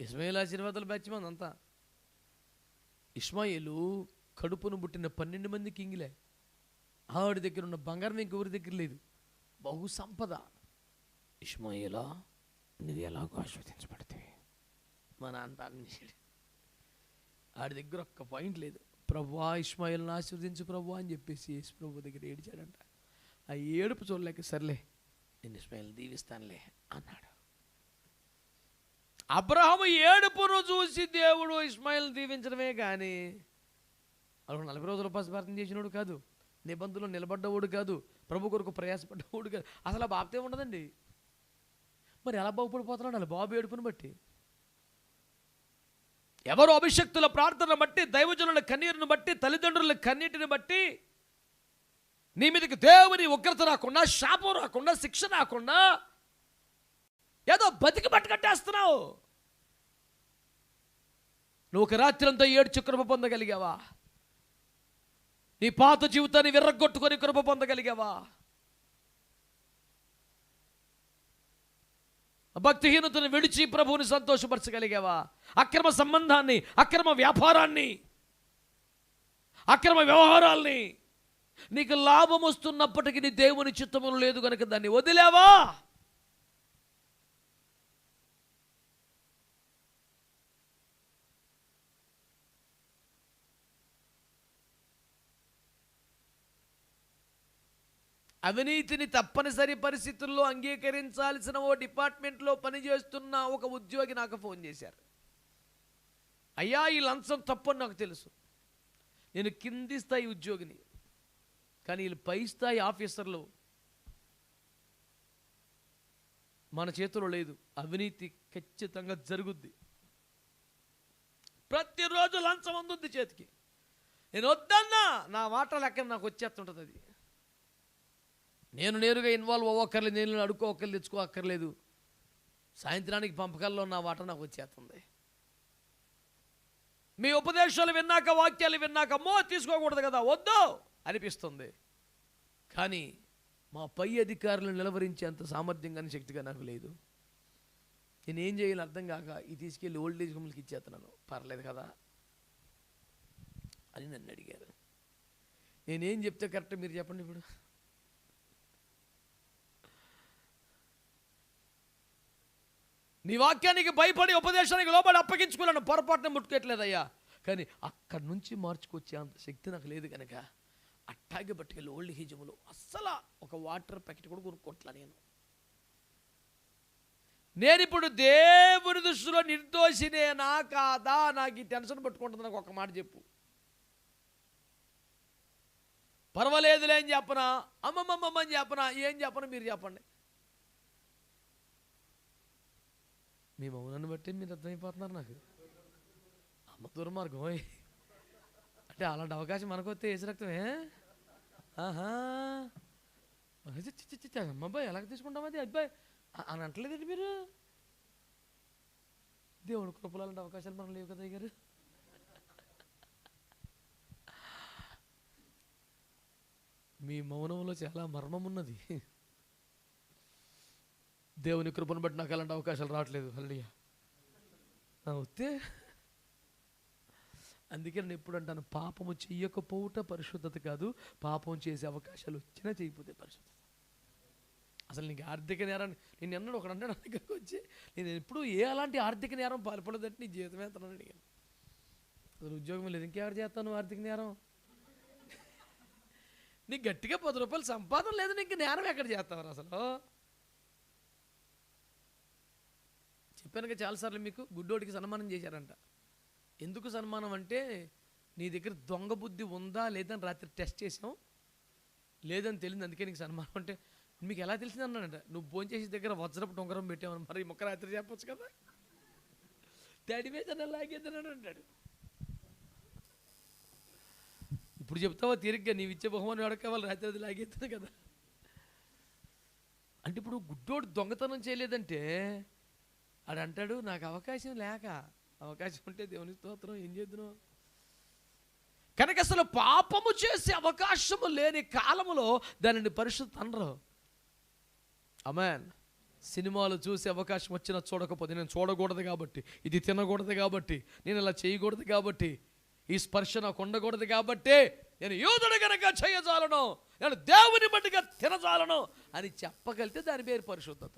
ఇస్మాయిల్ ఆశీర్వాదాలు బ్యాచ్మంది అంతా. ఇస్మాయిలు కడుపును పుట్టిన 12 మంది కింగిలే. ఆవిడ దగ్గర ఉన్న బంగారం ఇంకెవరి దగ్గర లేదు, బహు సంపద. ఇస్మాయిలా నువ్వు ఎలాగో ఆస్వాదించబడితే మా నాన్న పాపం చేశాడు. ఆడి దగ్గర ఒక్క పాయింట్ లేదు. ప్రభువా ఇస్మాయిల్ని ఆశీర్వదించు ప్రభు అని చెప్పేసి యేసు ప్రభు దగ్గర ఏడిచాడంట. ఆ ఏడుపు చూడలేక సర్లే నేను ఇస్మాయిల్ దీవిస్తానులే అన్నాడు. అబ్రహాము ఏడుపును చూసి దేవుడు ఇస్మాయిల్ దీవించడమే కానీ అలా 40 రోజుల పసిభారతం చేసినోడు కాదు, నిబంధనలు నిలబడ్డవాడు కాదు, ప్రభు కొరకు ప్రయాసపడ్డవాడు కాదు. అసలు ఆ బాబతే ఉండదండి. మరి ఎలా బాగుపడిపోతున్నాడు? అలా బాబు ఏడుపును బట్టి, ఎవరు అభిషక్తుల ప్రార్థనను బట్టి, దైవజనుల కన్నీరును బట్టి, తల్లిదండ్రుల కన్నీటిని బట్టి నీ మీదకి దేవుని ఉగ్రత రాకుండా, శాపం రాకుండా, శిక్ష రాకుండా ఏదో బతికి పట్టుకట్టేస్తున్నావు. నువ్వు ఒక రాత్రి అంతా ఏడ్చి కృప పొందగలిగావా? నీ పాత జీవితాన్ని విర్రగొట్టుకొని కృప పొందగలిగావా? భక్తిహీనతను విడిచి ప్రభువుని సంతోషపరచగలిగావా? అక్రమ సంబంధాన్ని, అక్రమ వ్యాపారాన్ని, అక్రమ వ్యవహారాల్ని, నీకు లాభం వస్తున్నప్పటికీ నీ దేవుని చిత్తములు లేదు కనుక దాన్ని వదిలేవా? అవినీతిని తప్పనిసరి పరిస్థితుల్లో అంగీకరించాల్సిన ఓ డిపార్ట్మెంట్లో పనిచేస్తున్న ఒక ఉద్యోగి నాకు ఫోన్ చేశారు. అయ్యా ఈ లంచం తప్పని నాకు తెలుసు, నేను కింది స్థాయి ఉద్యోగిని, కానీ వీళ్ళు పై స్థాయి ఆఫీసర్లు మన చేతిలో లేదు. అవినీతి ఖచ్చితంగా జరుగుద్ది, ప్రతిరోజు లంచం అందుద్ది చేతికి. నేను వద్దన్నా నా మాట లెక్క నాకు వచ్చేస్తుంటుంది. అది నేను నేరుగా ఇన్వాల్వ్ అవ్వక్కర్లేదు, నేను అడుక్కోక్కర్లేదు, తెచ్చుకోక్కర్లేదు. సాయంత్రానికి పంపకాల్లో నా వాట నాకు వచ్చేస్తుంది. మీ ఉపదేశాలు విన్నాక, వాక్యాలు విన్నాక అమ్మో తీసుకోకూడదు కదా, వద్దు అనిపిస్తుంది. కానీ మా పై అధికారులను నిలవరించేంత సామర్థ్యం కానీ శక్తిగా నాకు లేదు. నేనేం చేయాలి అర్థం కాక ఇది తీసుకెళ్ళి ఓల్డేజ్ హోమ్లకి ఇచ్చేస్తున్నాను. పర్లేదు కదా అని నన్ను అడిగారు. నేనేం చెప్తే కరెక్ట్ మీరు చెప్పండి. ఇప్పుడు నీ వాక్యానికి భయపడి ఉపదేశానికి లోబడి అప్పగించుకోలేను, పొరపాటున ముట్టుకోవట్లేదయ్యా. కానీ అక్కడి నుంచి మార్చుకొచ్చే అంత శక్తి నాకు లేదు కనుక అట్టాగే పట్టుకెళ్ళి ఓల్డ్ హీజములు అస్సలు ఒక వాటర్ ప్యాకెట్ కూడా కొనుక్కోట్లా. నేను ఇప్పుడు దేవుని దృష్టిలో నిర్దోషినేనా కాదా? నాకు ఈ టెన్షన్ పట్టుకుంటుంది. నాకు ఒక మాట చెప్పు. పర్వాలేదులే అని చెప్పనా, అమ్మమ్మమ్మ అని చెప్పనా, ఏం చెప్పను మీరు చెప్పండి. మీ మౌనాన్ని బట్టి మీరు అర్థమైపోతున్నారు. నాకు అమ్మ దుర్మార్గం అంటే అలాంటి అవకాశం మనకు వస్తే ఏసు రక్తమే. ఆహా అమ్మాయి ఎలాగ తీసుకుంటాం అది అబ్బాయి అని అంటలేదండి మీరు. దేవుడు కృపలు అలాంటి అవకాశాలు మనం లేవు కదా గారు. మీ మౌనంలో చాలా మర్మం ఉన్నది. దేవుని కృపను బట్టి నాకు అలాంటి అవకాశాలు రావట్లేదు. హల్లెలూయా వస్తే అందుకే నేను ఎప్పుడు అంటాను, పాపము చెయ్యకపోవట పరిశుద్ధత కాదు, పాపం చేసే అవకాశాలు వచ్చినా చేయకపోతే పరిశుద్ధత. అసలు నీకు ఆర్థిక నేరాన్ని నేను ఎన్నడూ ఒకడు అన్నాడు దగ్గరికి వచ్చి, నేను ఎప్పుడు అలాంటి ఆర్థిక నేరం పాల్పడదంటే నీ జీవితం వేస్తాను అడిగాను. అసలు ఉద్యోగం లేదు, ఇంకెవరు చేస్తాను ఆర్థిక నేరం? నీకు గట్టిగా 10 రూపాయలు సంపాదన లేదు, నీకు నేరం ఎక్కడ చేస్తావు అసలు? చెప్పానుగా చాలాసార్లు మీకు, గుడ్డోడికి సన్మానం చేశారంట. ఎందుకు సన్మానం అంటే, నీ దగ్గర దొంగ బుద్ధి ఉందా లేదని రాత్రి టెస్ట్ చేసాం, లేదని తెలియదు, అందుకే నీకు సన్మానం. అంటే మీకు ఎలా తెలిసింది అన్నాడంట, నువ్వు భోజనం చేసే దగ్గర వజ్రపు డొంగరం పెట్టామని. మరి ఈ మొక్క రాత్రి చెప్పొచ్చు కదా, డాడీ మీద లాగేద్దన్నాడు అంటాడు. ఇప్పుడు చెప్తావా తీరిగ్గా, నీవు ఇచ్చే బహుమానం అడగవాలి, రాత్రి అది లాగేద్దాను కదా. అంటే ఇప్పుడు గుడ్డోడు దొంగతనం చేయలేదంటే ఆడు అంటాడు, నాకు అవకాశం లేక, అవకాశం ఉంటే దేవుని స్తోత్రం, ఏం చేద్దును. కనుక అసలు పాపము చేసే అవకాశము లేని కాలములో దానిని పరిశుద్ధ అనరు. ఆమేన్. సినిమాలు చూసే అవకాశం వచ్చినా చూడకపోతే, నేను చూడకూడదు కాబట్టి, ఇది తినకూడదు కాబట్టి, నేను ఇలా చేయకూడదు కాబట్టి, ఈ స్పర్శ నాకు ఉండకూడదు కాబట్టి, నేను యూదుడు కనుక చేయజాలను, నేను దేవుని బట్టిగా తినజాలను అని చెప్పగలిగితే దాని పేరు పరిశుద్ధత.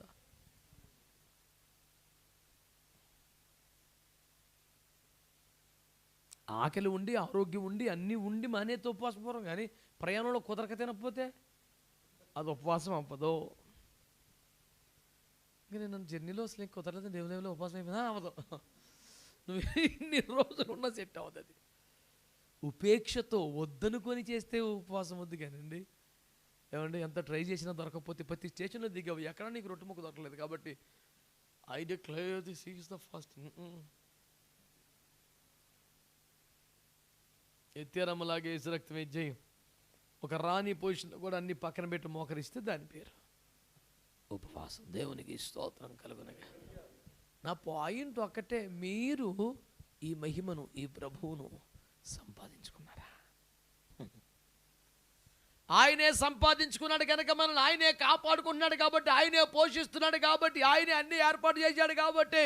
ఆకలి ఉండి, ఆరోగ్యం ఉండి, అన్నీ ఉండి మానేతో ఉపవాసం పోవడం, కానీ ప్రయాణంలో కుదరక తినకపోతే అది ఉపవాసం అవ్వదు. ఇంకా నేను జర్నీలో అసలు కుదరలేదు, దేవులేవులో ఉపవాసం అయిపోయినా అవ్వదు. నువ్వు ఇన్ని రోజులు ఉన్నా సెట్ అవ్వదు. అది ఉపేక్షతో వద్దనుకొని చేస్తే ఉపవాసం వద్దు కానండి. ఏమంటే ఎంత ట్రై చేసినా దొరకకపోతే, ప్రతి స్టేషన్లో దిగావు, ఎక్కడ నీకు రొట్టె ముక్క దొరకలేదు కాబట్టి I declare this is the fasting. ఎత్తేరమ్మలాగే ఏసు రక్తమే జయం. ఒక రాణి పొజిషన్లో కూడా అన్ని పక్కన పెట్టి మోకరిస్తే దాని పేరు ఉపవాసం. దేవునికి స్తోత్రం కలుగునగా. నా పాయింట్ ఒక్కటే, మీరు ఈ మహిమను, ఈ ప్రభువును సంపాదించుకున్నారా? ఆయనే సంపాదించుకున్నాడు కనుక మనల్ని ఆయనే కాపాడుకుంటున్నాడు కాబట్టి, ఆయనే పోషిస్తున్నాడు కాబట్టి, ఆయనే అన్ని ఏర్పాటు చేశాడు కాబట్టి,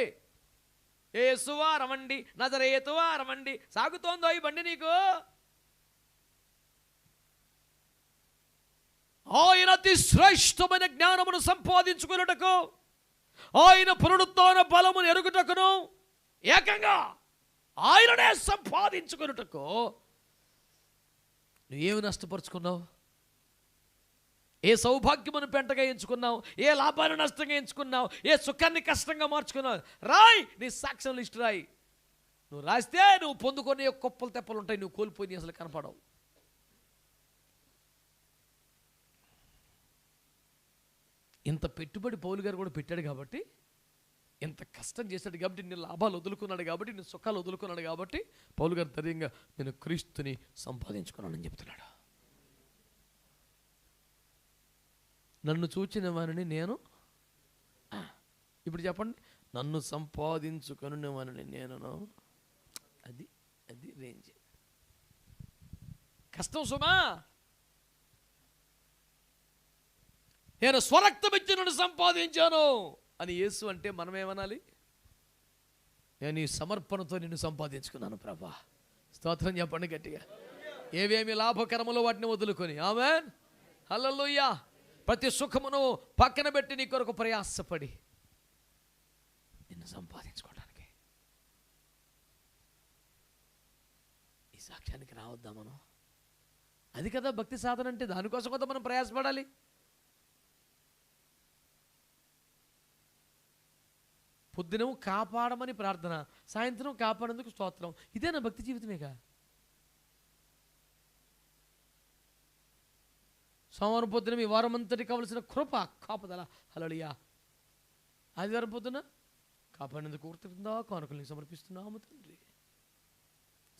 యేసువా రమండి, నజరేతువా రమండి, సాగుతోందో ఈ బండి నీకు. ఆయన అతి శ్రేష్టమైన జ్ఞానమును సంపాదించుకున్నటకు, ఆయన పునరుత్థాన బలమును ఎరుగుటకును, ఏకంగా ఆయననే సంపాదించుకున్నటకు నువ్వేమి నష్టపరుచుకున్నావు? ఏ సౌభాగ్యమును పెంటగా ఎంచుకున్నావు? ఏ లాభాన్ని నష్టంగా ఎంచుకున్నావు? ఏ సుఖాన్ని కష్టంగా మార్చుకున్నావు? రాయ్, నీ సాక్ష్యం లిస్ట్ రాయి. నువ్వు రాస్తే నువ్వు పొందుకొని కుప్పలు తెప్పలు ఉంటాయి, నువ్వు కోల్పోయి అసలు కనపడవు. ఇంత పెట్టుబడి పౌలు గారు కూడా పెట్టాడు కాబట్టి, ఇంత కష్టం చేశాడు కాబట్టి, నీ లాభాలు వదులుకున్నాడు కాబట్టి, నీ సుఖాలు వదులుకున్నాడు కాబట్టి, పౌలు గారు ధైర్యంగా నేను క్రీస్తుని సంపాదించుకున్నానని చెప్తున్నాడు. నన్ను చూచిన వారిని నేను, ఇప్పుడు చెప్పండి, నన్ను సంపాదించుకున్న వారిని నేను. అది అది రేంజ్. కష్టం సుమా. నేను స్వరక్తమిచ్చి నన్ను సంపాదించాను అని యేసు అంటే మనం ఏమనాలి? నేను ఈ సమర్పణతో నిన్ను సంపాదించుకున్నాను ప్రభా. స్తోత్రం చెప్పండి గట్టిగా. ఏవేమి లాభకరములో వాటిని వదులుకొని, ఆమేన్, హల్లెలూయా. ప్రతి సుఖమును పక్కన పెట్టి నీ కొరకు ప్రయాసపడి నిన్ను సంపాదించుకోవడానికి. ఈ సాక్ష్యానికి రావద్దా మనం? అది కదా భక్తి సాధన అంటే, దానికోసం కదా మనం ప్రయాసపడాలి. పొద్దున కాపాడమని ప్రార్థన, సాయంత్రం కాపాడేందుకు స్తోత్రం. ఇదేనా భక్తి జీవితమేగా? సోమవారం పొద్దున మీ వారం అంతటి కావలసిన కృప కాపుదల, హల్లెలూయా. ఆదివారం పొద్దున కాపాడేందుకు కృతజ్ఞతా కానుకలను సమర్పిస్తున్నాము తండ్రి.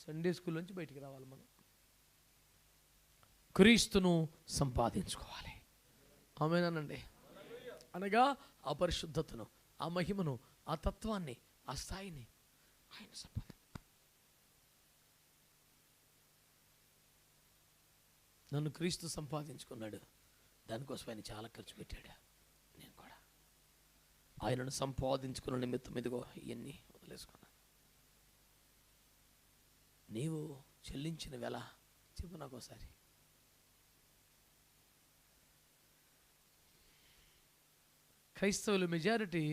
సండే స్కూల్ నుంచి బయటికి రావాలి మనం. క్రీస్తును సంపాదించుకోవాలి. ఆమేనండి. అనగా ఆ పరిశుద్ధతను, ఆ మహిమను, ఆ తత్వాన్ని, ఆ స్థాయిని ఆయన నన్ను క్రీస్తు సంపాదించుకున్నాడు. దానికోసం ఆయన చాలా ఖర్చు పెట్టాడు. నేను కూడా ఆయనను సంపాదించుకున్న నిమిత్తం ఇదిగో ఇవన్నీ వదిలేసుకున్నాను. నీవు చెల్లించిన వెల చెప్పు నాకు ఒకసారి. క్రైస్తవుల మెజారిటీ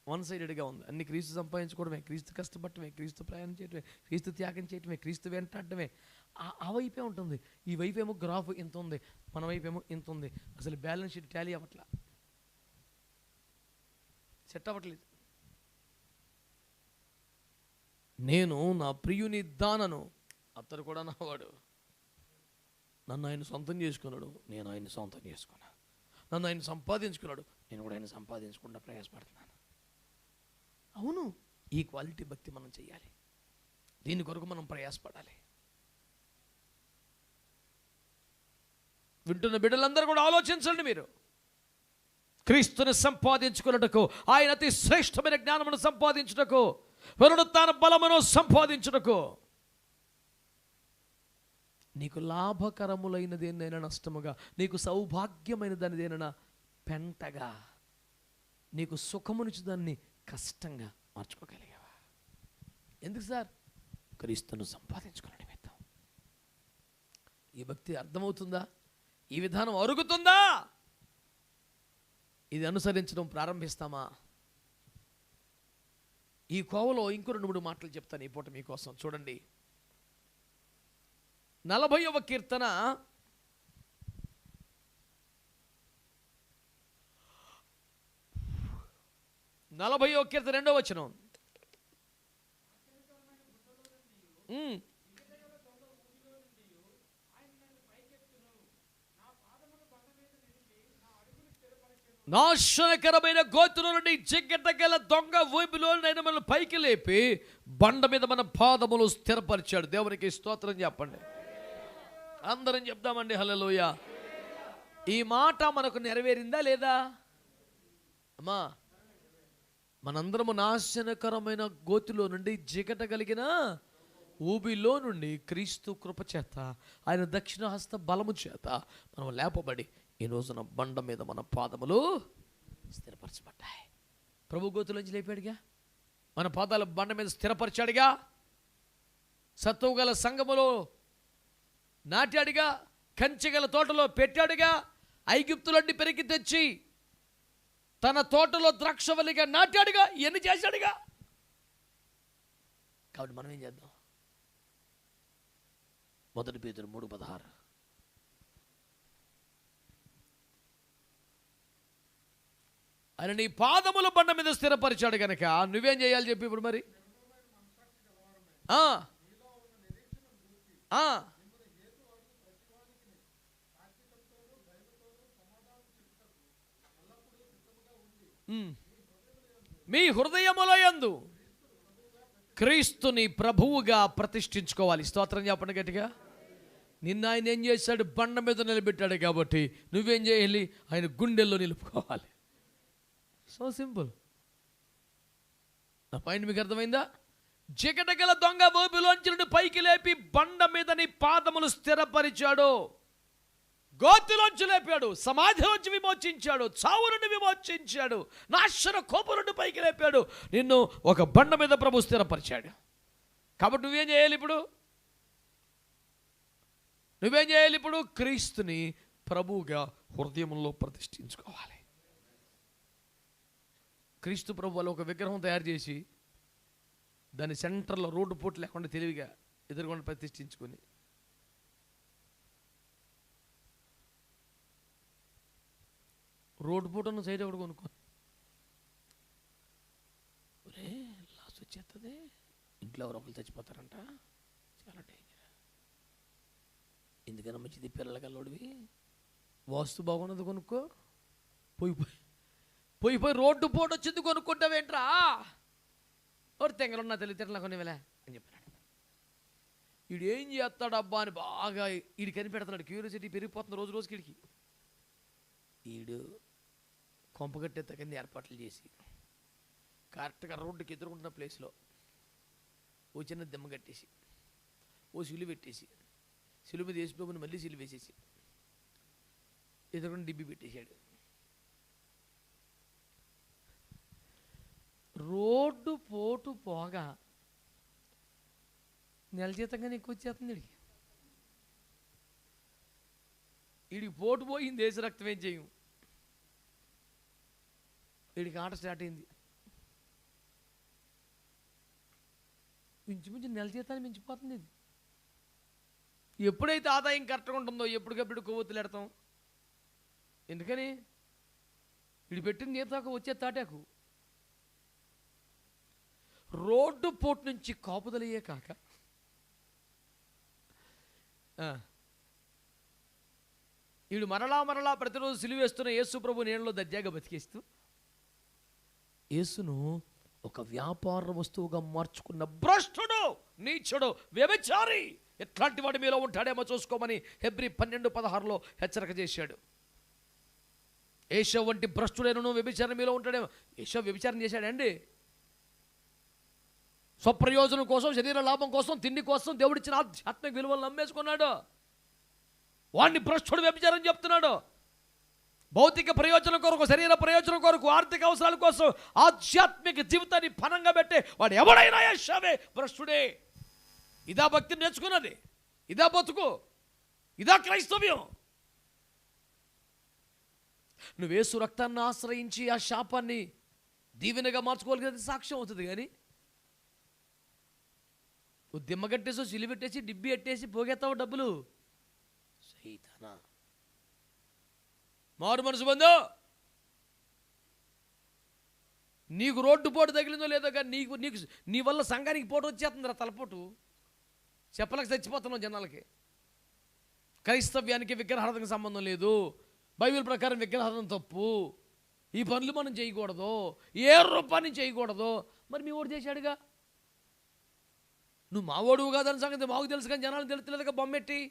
వన్ సైడెడ్గా ఉంది. అన్ని క్రీస్తు సంపాదించుకోవడమే, క్రీస్తు కష్టపడటమే, క్రీస్తు ప్రయాణం చేయటమే, క్రీస్తు త్యాగం చేయటమే, క్రీస్తు వెంటాడటమే. ఆ వైపే ఉంటుంది. ఈ వైపు ఏమో గ్రాఫ్ ఇంత ఉంది, మన వైపు ఏమో ఇంత ఉంది. అసలు బ్యాలెన్స్ షీట్ టాలీ అవ్వట్లా, సెట్ అవ్వట్లేదు. నేను నా ప్రియుని దానను, అతడు కూడా నావాడు. నన్ను ఆయన సొంతం చేసుకున్నాడు, నేను ఆయన సొంతం చేసుకున్నాను. నన్ను ఆయన సంపాదించుకున్నాడు, నేను కూడా ఆయన సంపాదించకుండా ప్రయాసపడుతున్నాను. అవును, ఈ క్వాలిటీ భక్తి మనం చేయాలి. దీని కొరకు మనం ప్రయాసపడాలి. వింటున్న బిడ్డలందరూ కూడా ఆలోచించండి. మీరు క్రీస్తుని సంపాదించుకున్నటకు, ఆయన అతి శ్రేష్టమైన జ్ఞానమును సంపాదించుటకు, పునరుత్థాన బలమును సంపాదించుటకు, నీకు లాభకరములైనది ఏదైనా నష్టముగా, నీకు సౌభాగ్యమైన దానిది ఏదైనా పెంటగా, నీకు సుఖమునిచ్చు దాన్ని కష్టంగా మార్చుకోగలిగావా? ఎందుకు సార్? క్రీస్తును సంపాదించుకున్న నిమిత్తం. ఈ భక్తి అర్థమవుతుందా? ఈ విధానం అరుగుతుందా? ఇది అనుసరించడం ప్రారంభిస్తామా? ఈ కోవలో ఇంకో 2-3 మాటలు చెప్తాను ఈ పూట మీకోసం. చూడండి, 40వ కీర్తన 40వ కీర్తన 2వ వచనం. నాశనకరమైన గోతుల నుండి, జిగ్గటగల దొంగ ఊబిలో మనల్ని పైకి లేపి బండ మీద మన పాదములు స్థిరపరిచాడు. దేవునికి స్తోత్రం చెప్పండి. అందరం చెప్దామండి హల్లెలూయా. ఈ మాట మనకు నెరవేరిందా లేదా అమ్మా? మనందరము నాశనకరమైన గోతిలో నుండి, జిగట కలిగిన ఊబిలో నుండి క్రీస్తు కృప చేత, ఆయన దక్షిణహస్త బలము చేత మనం లేపబడి ఈ రోజున బండ మీద మన పాదములు స్థిరపరచబడ్డాయి. ప్రభు గోతులోంచి లేపాడుగా, మన పాదాలు బండ మీద స్థిరపరిచాడుగా, సత్తువు గల సంఘములో నాటాడుగా, కంచెగల తోటలో పెట్టాడుగా, ఐగుప్తులన్నీ పెరిగి తెచ్చి తన తోటలో ద్రాక్షవల్లిగా నాటాడుగా, ఎన్ని చేశాడుగా. కాబట్టి మనం ఏం చేద్దాం? 1 పేతురు 3:16, ఆయన నీ పాదముల బండ మీద స్థిరపరిచాడు కనుక నువ్వేం చేయాలి చెప్పి ఇప్పుడు మరి? మీ హృదయములో యందు క్రీస్తుని ప్రభువుగా ప్రతిష్ఠించుకోవాలి. స్తోత్రం చెప్పండి గట్టిగా. నిన్న ఆయన ఏం చేశాడు? బండ మీద నిలబెట్టాడు కాబట్టి నువ్వేం చేయాలి? ఆయన గుండెల్లో నిలుపుకోవాలి. So simple. నా పాయింట్ మీకు అర్థమైందా? జిగటగల దొంగ ఊబిలోంచి నుండి పైకి లేపి బండ మీద నీ పాదములు స్థిరపరిచాడు, గోతిలోంచి లేపాడు, సమాధిలోంచి విమోచించాడు, చావు నుండి విమోచించాడు, నాశన కోపం నుండి పైకి లేపాడు, నిన్ను ఒక బండ మీద ప్రభు స్థిరపరిచాడు. కాబట్టి నువ్వేం చేయాలి ఇప్పుడు? క్రీస్తుని ప్రభువుగా హృదయంలో ప్రతిష్ఠించుకోవాలి. క్రీస్తు ప్రభు వాళ్ళు ఒక విగ్రహం తయారు చేసి దాని సెంటర్లో రోడ్డు పోటు లేకుండా తెలివిగా ఎదురుకుండా ప్రతిష్ఠించుకొని, రోడ్డు పూట ఉన్న సైడ్ ఒకటి కొనుక్కో, ఒరే లాస్ వచ్చేస్తుంది, ఇంట్లో ఎవరో ఒకరు చచ్చిపోతారంట, చాలా డేంజర్. ఎందుకన్నా మంచిది పిల్లలకల్లోడివి, వాస్తు బాగున్నది కొనుక్కో, పోయి రోడ్డు పూట వచ్చింది కొనుక్కుంటావేంట్రా, ఒకటి తెంగలున్నా తెలివితేటలా కొనివేలే అని చెప్పాడు. వీడు ఏం చేస్తాడు అబ్బా అని బాగా వీడు కనిపెడుతున్నాడు. క్యూరియాసిటీ పెరిగిపోతుంది రోజు రోజుకి. వీడు కొంపగట్టే తగిన ఏర్పాట్లు చేసి కరెక్ట్గా రోడ్డుకి ఎదురుకుంటున్న ప్లేస్లో ఓ చిన్న దెమ్మ కట్టేసి, ఓ సిలువ పెట్టేసి, సిలువ మీద వేసి ప్రభుని మళ్ళీ సిలువ వేసేసి ఎదురుకుండా డిబ్బి పెట్టేశాడు. రోడ్డు పోటు పోగా నెల జీతంగానే ఎక్కువ వచ్చేస్తుంది. వీడికి పోటు పోయింది దేశ రక్తం ఏం చేయం. వీడికి ఆట స్టార్ట్ అయింది. మించుమించు నెల జీతాన్ని మించిపోతుంది ఇది. ఎప్పుడైతే ఆదాయం కరెక్ట్గా ఉంటుందో ఎప్పటికప్పుడు కొవ్వొత్తులు ఎడతాం. ఎందుకని వీడు పెట్టిన జీతాకు వచ్చే తాటాకు. రోడ్డు పోటు నుంచి కాపుదలయ్యే కాక వీడు మరలా ప్రతిరోజు సిలువేస్తున్న యేసు ప్రభు నీళ్ళలో దర్జాగా బతికేస్తూ యేసును ఒక వ్యాపార వస్తువుగా మార్చుకున్న భ్రష్టుడు, నీచుడు, వ్యభిచారి, ఎట్లాంటి వాడి మీలో ఉంటాడేమో చూసుకోమని హెబ్రీ 12:16 హెచ్చరిక చేశాడు. ఏషవ వంటి భ్రష్టుడైనను వ్యభిచారం మీలో ఉంటాడేమో. ఏషవ వ్యభిచారం చేశాడండి. స్వప్రయోజనం కోసం, శరీర లాభం కోసం, తిండి కోసం దేవుడిచ్చిన ఆధ్యాత్మిక విలువలను నమ్మేసుకున్నాడు. వాడిని భ్రష్టుడు వ్యభిచారం చెప్తున్నాడు. భౌతిక ప్రయోజనం కొరకు, శరీర ప్రయోజనం కొరకు, ఆర్థిక అవసరాల కోసం ఆధ్యాత్మిక జీవితాన్ని పనంగా పెట్టే వాడు ఎవడైనా ఏషవే, భ్రష్టుడే. ఇదా భక్తి నేర్చుకున్నది, ఇదా బతుకు, ఇదా క్రైస్తవ్యం. నువ్వు యేసు రక్తాన్ని ఆశ్రయించి ఆ శాపాన్ని దీవెనగా మార్చుకోగలిగితే సాక్ష్యం అవుతుంది. కానీ దిమ్మ కట్టేసి, సిలి పెట్టేసి, డిబ్బి ఎట్టేసి పోగేస్తావు డబ్బులు. సైతానా, మారు మనసు బంధు. నీకు రోడ్డు పోటు తగిలిందో లేదో కానీ నీకు నీ వల్ల సంఘానికి పోటు వచ్చేస్తుందిరా, తలపోటు. చెప్పలకు చచ్చిపోతున్నాం జనాలకి. క్రైస్తవ్యానికి విగ్రహారాధనకు సంబంధం లేదు. బైబిల్ ప్రకారం విగ్రహారాధన తప్పు. ఈ పనులు మనం చేయకూడదు, ఏ రూపాన్ని చేయకూడదు. మరి మీ ఓడు చేశాడుగా. నువ్వు మా ఓడువు కాదని సంగతి మాకు తెలుసు, కానీ జనాలు తెలుస్తలేదుగా బొమ్మెట్టి.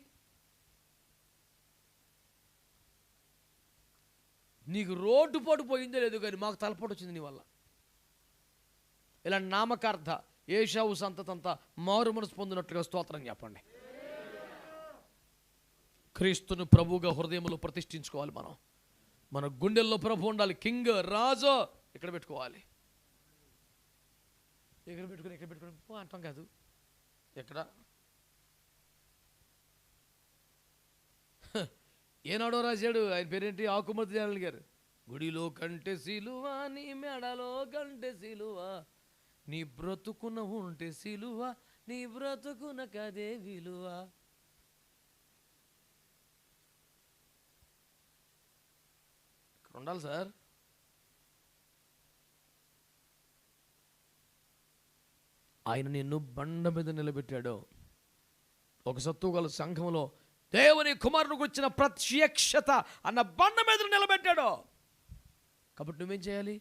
నీకు రోడ్డు పోటు పోయిందో లేదు కానీ మాకు తలపోటు వచ్చింది నీ వల్ల. ఇలా నామకార్థ ఏషావు సంతతంతా మారు మనసు పొందినట్లుగా స్తోత్రం చెప్పండి. క్రీస్తును ప్రభువుగా హృదయంలో ప్రతిష్ఠించుకోవాలి. మన గుండెల్లో ప్రభు ఉండాలి. కింగ్, రాజు ఇక్కడ పెట్టుకోవాలి. ఇక్కడ పెట్టుకుని అంటాం కాదు. ఎక్కడ ఏనాడో రాశాడు, ఆయన పేరేంటి, ఆకుమతి జానల్ గారు. గుడిలో కంటే సిలువ, నీ మెడలో కంటే సిలువ, నీ బ్రతుకున ఉంటే సిలువ, నీ బ్రతుకున కదే విలువ. ఇక్కడ ఉండాలి సార్. ఆయన నిన్ను బండ మీద నిలబెట్టాడు. ఒక సత్తుగల సంఘంలో దేవుని కుమారుని గురించిన ప్రత్యక్షత అన్న బండ మీద నిలబెట్టాడు. కాబట్టి నువ్వేం చేయాలి?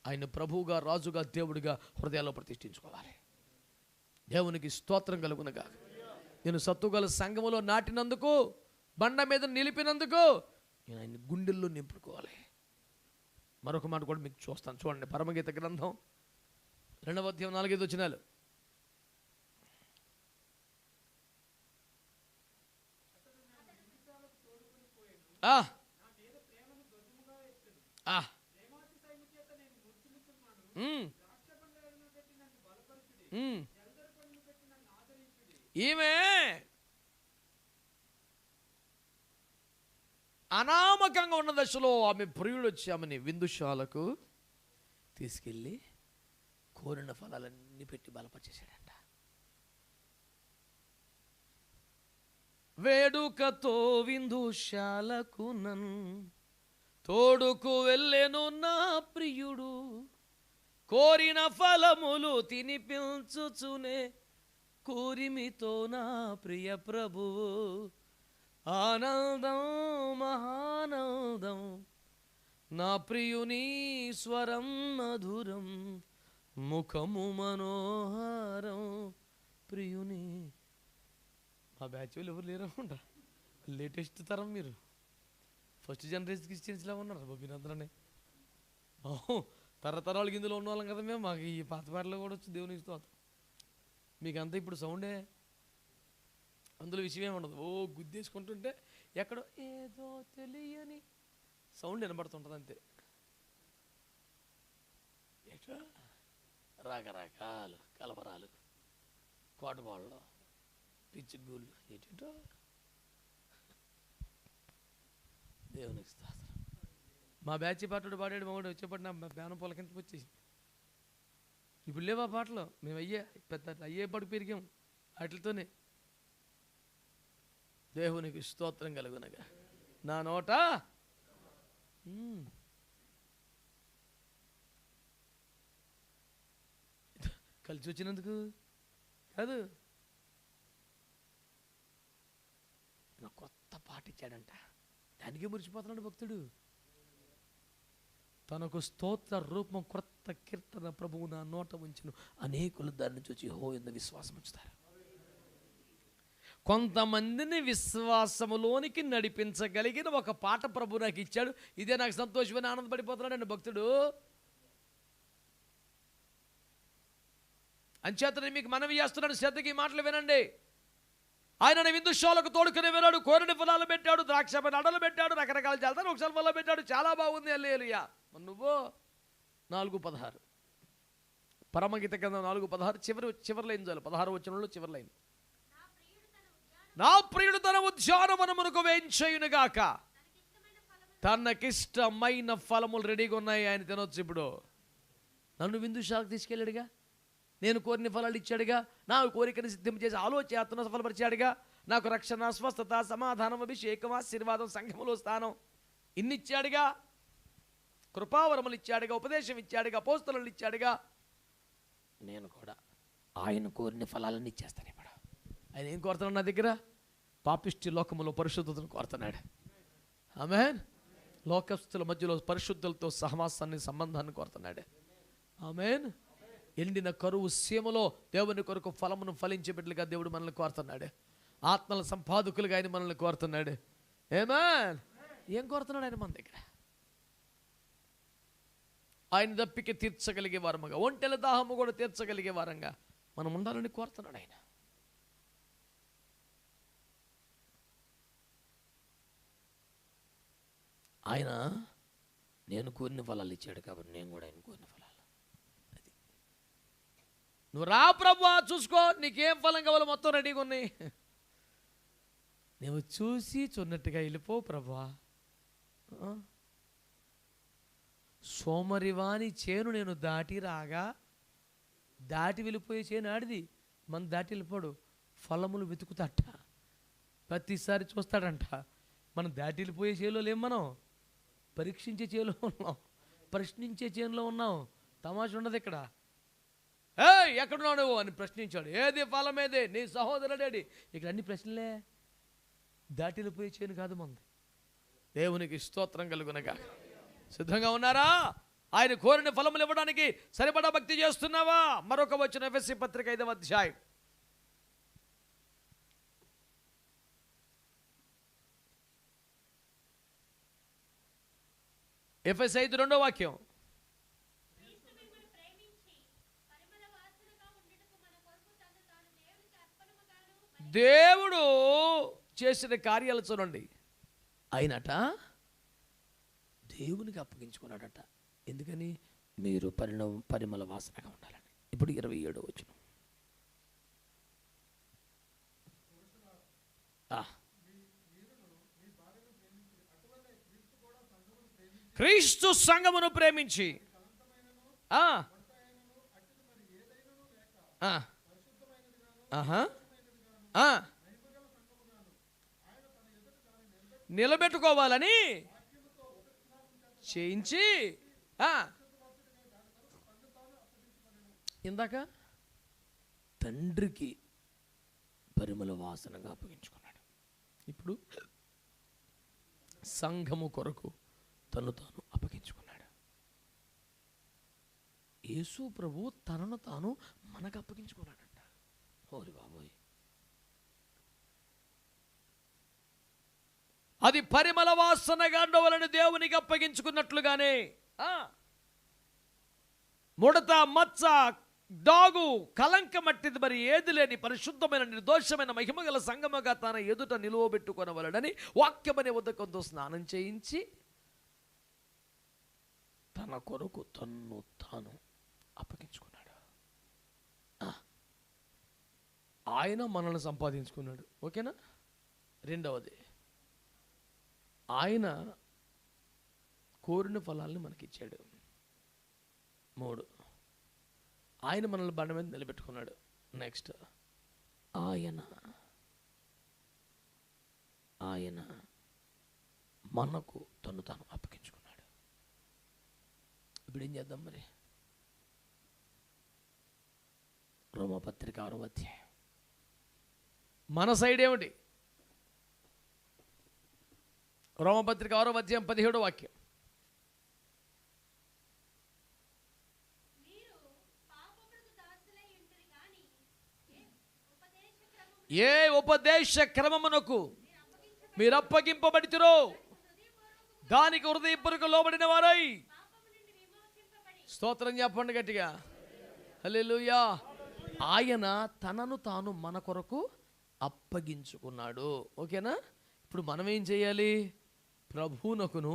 ఆయన ప్రభువుగా, రాజుగా, దేవుడిగా హృదయాల్లో ప్రతిష్ఠించుకోవాలి. దేవునికి స్తోత్రం కలుగునగా. నేను సత్తుగల సంఘములో నాటినందుకు, బండ మీద నిలిపినందుకు నేను ఆయన గుండెల్లో నింపుకోవాలి. మరొక మాట కూడా మీకు చూస్తాను, చూడండి. పరమగీత గ్రంథం 2వ అధ్యాయం 4-5 వచనాలు. ఈమె అనామకంగా ఉన్న దశలో ఆమె ప్రియుడు వచ్చి ఆమెని విందుశాలకు తీసుకెళ్ళి కోరిన ఫలాలన్నీ పెట్టి బలపరిచేశాడంట. వేడుకతో విందుశాలకు నన్ను తోడుకు వెళ్ళెను నా ప్రియుడు, కోరిన ఫలములు తినిపించుచునే కూరిమితో నా ప్రియ ప్రభువు. ఆనందం మహానందం, నా ప్రియుని స్వరం మధురం, ముఖము మనోహరం ప్రియుని. మా బ్యాచ్ వాళ్ళు ఎవరు లేరు అనుకుంటా, లేటెస్ట్ తరం మీరు. ఫస్ట్ జనరేషన్ క్రిస్టియన్స్లా ఉన్నారు బాబు అందరనే. తరతరాల కిందలో ఉన్న వాళ్ళం కదా మేము. మాకు ఈ పాత పాటలు కూడా వచ్చి దేవుని స్తోత్రం. మీకు అంతా ఇప్పుడు సౌండే, అందులో విషయం ఏమి ఉండదు. ఓ గుద్దేసుకుంటుంటే ఎక్కడో ఏదో తెలియని సౌండ్ వినబడుతుంటుంది అంతే. ఎట్లా రకరకాలు కలవరాలు, కోటబాళ్ళు, పిచ్చి గూళ్ళు, ఏటో దేవునికి స్తోత్రం. మా బ్యాచ్ పాటలు పాడాడు మావాడు వచ్చేపాటు నా బ్యానం పొలకింత వచ్చేసి. ఇప్పుడు లేవా పాటలు, మేము పెద్ద అయ్యే పడి పెరిగాం వాటితోనే. దేవునికి స్తోత్రం కలుగునగా. నా నోట కలిసి వచ్చినందుకు కాదు, కొత్త పాట ఇచ్చాడంట, దానికి మురిసిపోతున్నాడు భక్తుడు. తనకు స్తోత్ర రూపం క్రొత్త కీర్తన ప్రభువు నా నోట ఉంచును, అనేకులు దాన్ని చూచి హో ಎಂದು విశ్వాసం ఉంచుతారు. కొంతమందిని విశ్వాసములోనికి నడిపించగలిగిన ఒక పాట ప్రభు నాకు ఇచ్చాడు. ఇదే నాకు సంతోషమని ఆనందపడిపోతున్నాడండి భక్తుడు. అంచేతనే మీకు మనవి చేస్తున్నాడు, శ్రద్ధకి మాటలు వినండి. ఆయన విందుశాలకు తోడుకుని వెళ్ళాడు, కోరిన ఫలాలు పెట్టాడు, ద్రాక్ష అడలు పెట్టాడు, రకరకాల చేస్తాను ఒకసారి ఫలం పెట్టాడు. చాలా బాగుంది. హల్లెలూయా. నువ్వు 4:16 పరమగీత గ్రంథం 4:16 చివరి లైన్ చాలు. 16 వచనంలో చివరి లైన్, నా ప్రియుడు తన ఉద్యానవనమునకు వేంచేయునుగాక, తనకిష్టమైన ఫలములు రెడీగా ఉన్నాయి, ఆయన తినొచ్చు. ఇప్పుడు నన్ను విందుశాలకు తీసుకెళ్ళాడుగా, నేను కోరిన ఫలాలు ఇచ్చాడుగా, నా కోరికను సిద్ధం చేసి ఆలోచన సఫలపరిచాడుగా, నాకు రక్షణ, స్వస్థత, సమాధానం, అభిషేకం, ఆశీర్వాదం, సంఘములో స్థానం ఇన్ని ఇచ్చాడుగా, కృపావరములు ఇచ్చాడుగా, ఉపదేశం ఇచ్చాడుగా, అపోస్తలులు ఇచ్చాడుగా. నేను కూడా ఆయన కోరిన ఫలాలన్నీ ఇచ్చేస్తాను. ఇప్పుడు ఆయన ఏం కోరుతున్నాడు నా దగ్గర? పాపిష్టి లోకములో పరిశుద్ధతను కోరుతున్నాడు. ఆమేన్. లోకస్తుల మధ్యలో పరిశుద్ధులతో సహవాసాన్ని, సంబంధాన్ని కోరుతున్నాడు. ఆమేన్. ఎండిన కరువు సీమలో దేవుని కొరకు ఫలమును ఫలించే బిడ్డలుగా దేవుడు మనల్ని కోరుతున్నాడు. ఆత్మల సంపాదకులుగా ఆయన మనల్ని కోరుతున్నాడు. ఆమేన్. ఏం కోరుతున్నాడు ఆయన మన దగ్గర? ఆయన దప్పిక తీర్చగలిగే వారముగా, ఒంటెల దాహము కూడా తీర్చగలిగే వారంగా మనం ఉండాలని కోరుతున్నాడు ఆయన. ఆయన నేను కోరిన ఫలాలు ఇచ్చాడు కాబట్టి నేను కూడా ఆయన కోరిన ఫలాలు. అది నువ్వు రా ప్రభువా, చూసుకో, నీకేం ఫలం కావాలో మొత్తం రెడీగా ఉన్నాయి, నువ్వు చూసి చున్నట్టుగా వెళ్ళిపో ప్రభువా. సోమరివాని చేను నేను దాటి రాగా, దాటి వెళ్ళిపోయే చేను ఆడిది, మన దాటి వెళ్ళిపోడు, ఫలములు వెతుకుతాట, ప్రతిసారి చూస్తాడంట. మనం దాటి వెళ్ళిపోయే చేలో లేం, మనం పరీక్షించే చేలో ఉన్నాం, ప్రశ్నించే చేనులో ఉన్నాం. తమాషా ఉండదు ఇక్కడ. ఎక్కడున్నావు నువ్వు అని ప్రశ్నించాడు. ఏది ఫలం, ఏది నీ సహోదరుడేడి? ఇక్కడ అన్ని ప్రశ్నలే. దాటి వెళ్ళిపోయే చేను కాదు మంది. దేవునికి స్తోత్రం కలుగునగా. సిద్ధంగా ఉన్నారా? ఆయన కోరిన ఫలములు ఇవ్వడానికి సరిపడా భక్తి చేస్తున్నావా? మరొక వచనం, ఎఫెసీ పత్రిక 5వ అధ్యాయం. ఎఫెసీ 5:2 వాక్యం. దేవుడు చేసిన కార్యాలు చూడండి. ఆయనట దేవునికి అప్పగించుకున్నాడట. ఎందుకని? మీరు పరిమళ వాసనగా ఉండాలని. ఇప్పుడు 27వ వచనం. క్రీస్తు సంఘమును ప్రేమించి నిలబెట్టుకోవాలని చేయించి, ఇందాక తండ్రికి పరిమళ వాసనగా అప్పగించుకున్నాడు. ఇప్పుడు సంఘము కొరకు తను తాను అప్పగించుకున్నాడు. యేసు ప్రభు తనను తాను మనకు అప్పగించుకున్నాడంట. ఓరి బాబోయ్, అది పరిమళ వాసనగా ఉండవాలని దేవునికి అప్పగించుకున్నట్లుగానే ముడత, మచ్చ, డాగు, కలంకమట్టిది మరి ఏది లేని పరిశుద్ధమైన నిర్దోషమైన మహిమగల సంగముగా తన ఎదుట నిలువబెట్టుకొనవలెనని వాక్యమనే ఉదకంతో స్నానం చేయించి తన కొరకు తన్ను తాను అప్పగించుకున్నాడు. ఆయన మనల్ని సంపాదించుకున్నాడు. ఓకేనా? రెండవది, ఆయన కోరిన ఫలాల్ని మనకిచ్చాడు. 3, ఆయన మనల్ని బండ మీద నిలబెట్టుకున్నాడు. నెక్స్ట్, ఆయన మనకు తను తాను అప్పగించుకున్నాడు. ఇప్పుడు ఏం చేద్దాం మరి? రోమపత్రిక 6వ అధ్యాయం. మన సైడ్ ఏమిటి? రోమపత్రిక 6వ అధ్యాయం 17వ వాక్యం. ఏ ఉపదేశ క్రమమునకు మీరు అప్పగింపబడితిరో దానికి హృదయపూర్వక లోబడిన వారై. స్తోత్రం చెప్పండి గట్టిగా. హల్లెలూయా. ఆయన తనను తాను మన కొరకు అప్పగించుకున్నాడు. ఓకేనా? ఇప్పుడు మనం ఏం చేయాలి? ప్రభువునకును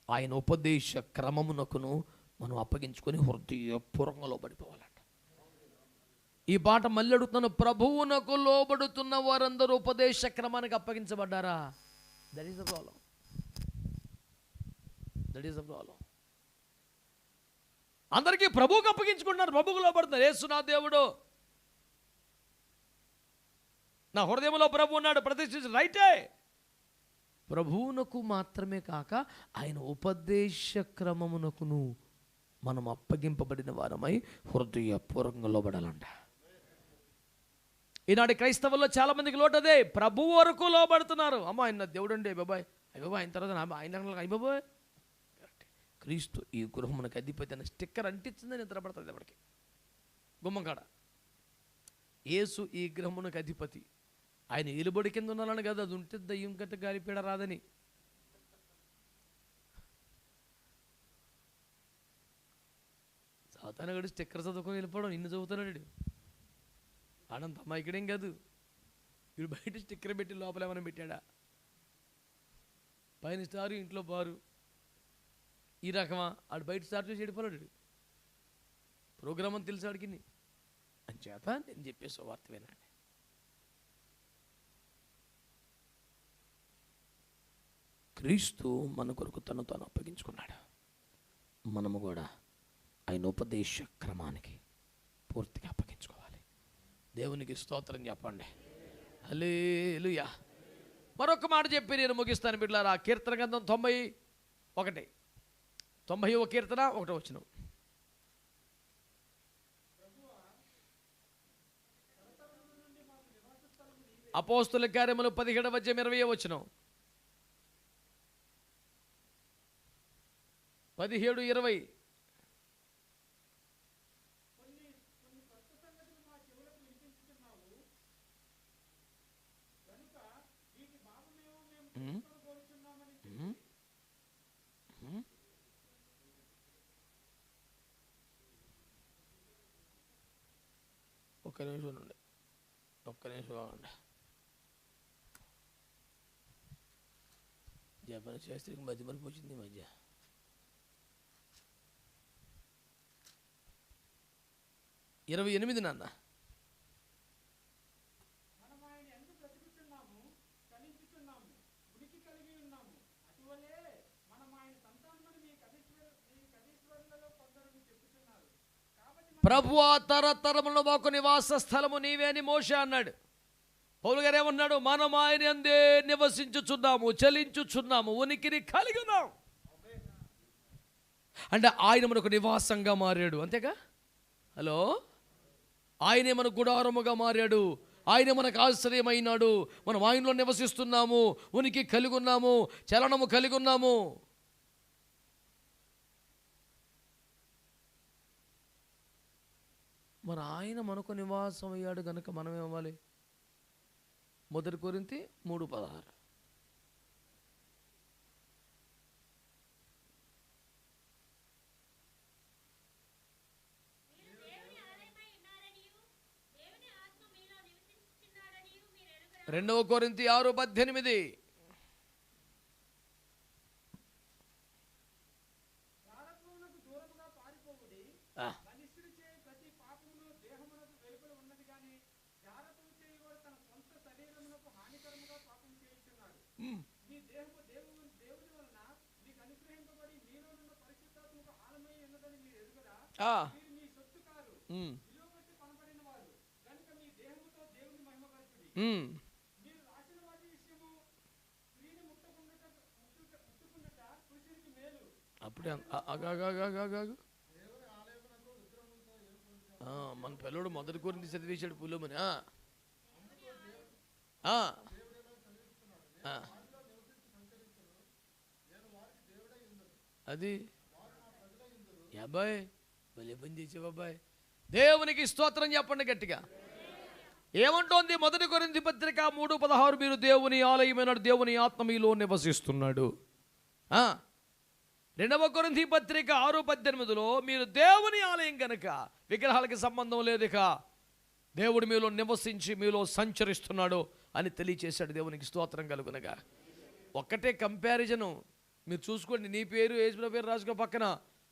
ఆయన ఉపదేశ క్రమమునకును మనం అప్పగించుకొని హృదయపూర్వకంగా లోబడిపోవాలంట. ఈ పాట మళ్ళీ అడుగుతున్నాను, ప్రభువునకు లోబడుతున్న వారందరూ ఉపదేశ క్రమానికి అప్పగించబడ్డారా? That is the problem. అందరికీ ప్రభువుకు అప్పగించుకుంటున్నారు, ప్రభువుకు లోబడుతున్నారు. యేసు నా దేవుడు, నా హృదయంలో ప్రభు ఉన్నాడు, ప్రతిష్ఠించి రైటే. ప్రభువునకు మాత్రమే కాక ఆయన ఉపదేశ క్రమమునకును మనం అప్పగింపబడిన వారమై హృదయపూర్వకంగా లోబడాలంట. ఈనాటి క్రైస్తవుల్లో చాలా మందికి లోటు అదే, ప్రభు వరకు లోబడుతున్నారు. అమ్మ ఆయన దేవుడు అండి, బాబాయ్ అయ్యబాబా, ఆయన తర్వాత ఆయన అయ్యబాబోయ్. క్రీస్తు ఈ గృహమునకు అధిపతి అనే స్టిక్కర్ అంటించిందని నిద్రపడుతుంది ఎవరికి గుమ్మంకాడ. యేసు ఈ గృహమునకు అధిపతి, ఆయన ఏలుబడి కింద ఉన్నాలని కదా, అది ఉంటే దయ్యం గట్ట గాలిపీడ రాదని. చదువుతానగాడు స్టిక్కర్ చదువుకొని వెళ్ళిపోవడం, నిన్ను చదువుతున్నాడు ఆడంత అమ్మాయికడేం కాదు. వీడు బయట స్టిక్కర్ పెట్టి లోపల ఏమైనా పెట్టాడా? పైన స్టారు, ఇంట్లో బారు. ఈ రకమా? ఆడు బయట స్టార్ట్ చేసి వెళ్ళిపోయాడు. ప్రోగ్రామ్ అని తెలిసి ఆడికి. అంచేత నేను చెప్పే సువార్త వినండి. క్రీస్తు మన కొరకు తను తాను అప్పగించుకున్నాడు. మనము కూడా ఆయన ఉపదేశ క్రమానికి పూర్తిగా అప్పగించుకోవాలి. దేవునికి స్తోత్రం చెప్పండి. హల్లెలూయా. మరొక మాట చెప్పి నేను ముగిస్తాను బిడ్డలారా. కీర్తన గ్రంథం 90వ కీర్తన 1వ వచనం. అపోస్తుల కార్యములు 17వ అధ్యాయం 20వ వచనం. 17:20. ఒక్క నిమిషం ఉండండి. జపన శాస్త్రికి మధ్య మలుపు వచ్చింది ఈ మధ్య. ఇరవై 28 నాన్న. ప్రభువా తరతరములో మాకు నివాస స్థలము నీవే అని మోషే అన్నాడు. పౌలు గారు ఏమన్నాడు? మనం ఆయన యందే నివసించుచున్నాము, చలించుచున్నాము, ఉనికిని కలిగి ఉన్నాం. అంటే ఆయన మనకు నివాసంగా మారాడు. అంతేగా? హలో, ఆయనే మన గుడారముగా మారాడు, ఆయనే మనకు ఆశ్రయమైనాడు. మనం ఆయనలో నివసిస్తున్నాము, ఉనికి కలిగి ఉన్నాము, చలనము కలిగి ఉన్నాము. మరి ఆయన మనకు నివాసం అయ్యాడు కనుక మనం ఏమవ్వాలి? 1 కొరింథీ 3:16. రెండవ కొరింథీ 6:18. అప్పుడే మన పిల్లడు మొదటి కొరింథీ చదివేశాడు పులుమని. అది అబ్బాయి భలే పని చేసావు అబ్బాయి. దేవునికి స్తోత్రం చెప్పండి గట్టిగా. ఏమంటోంది మొదటి కొరింథీ పత్రిక 3:16, మీరు దేవుని ఆలయమైన దేవుని ఆత్మ మీలో నివసిస్తున్నాడు. రెండవ కొరింథీ పత్రిక 6:18, మీరు దేవుని ఆలయం కనుక విగ్రహాలకి సంబంధం లేదుక దేవుడు మీలో నివసించి మీలో సంచరిస్తున్నాడు అని తెలియచేశాడు. దేవునికి స్తోత్రం కలుగునగా. ఒక్కటే కంపారిజను మీరు చూసుకోండి. నీ పేరు యేసు పేరు రాసుకో పక్కన,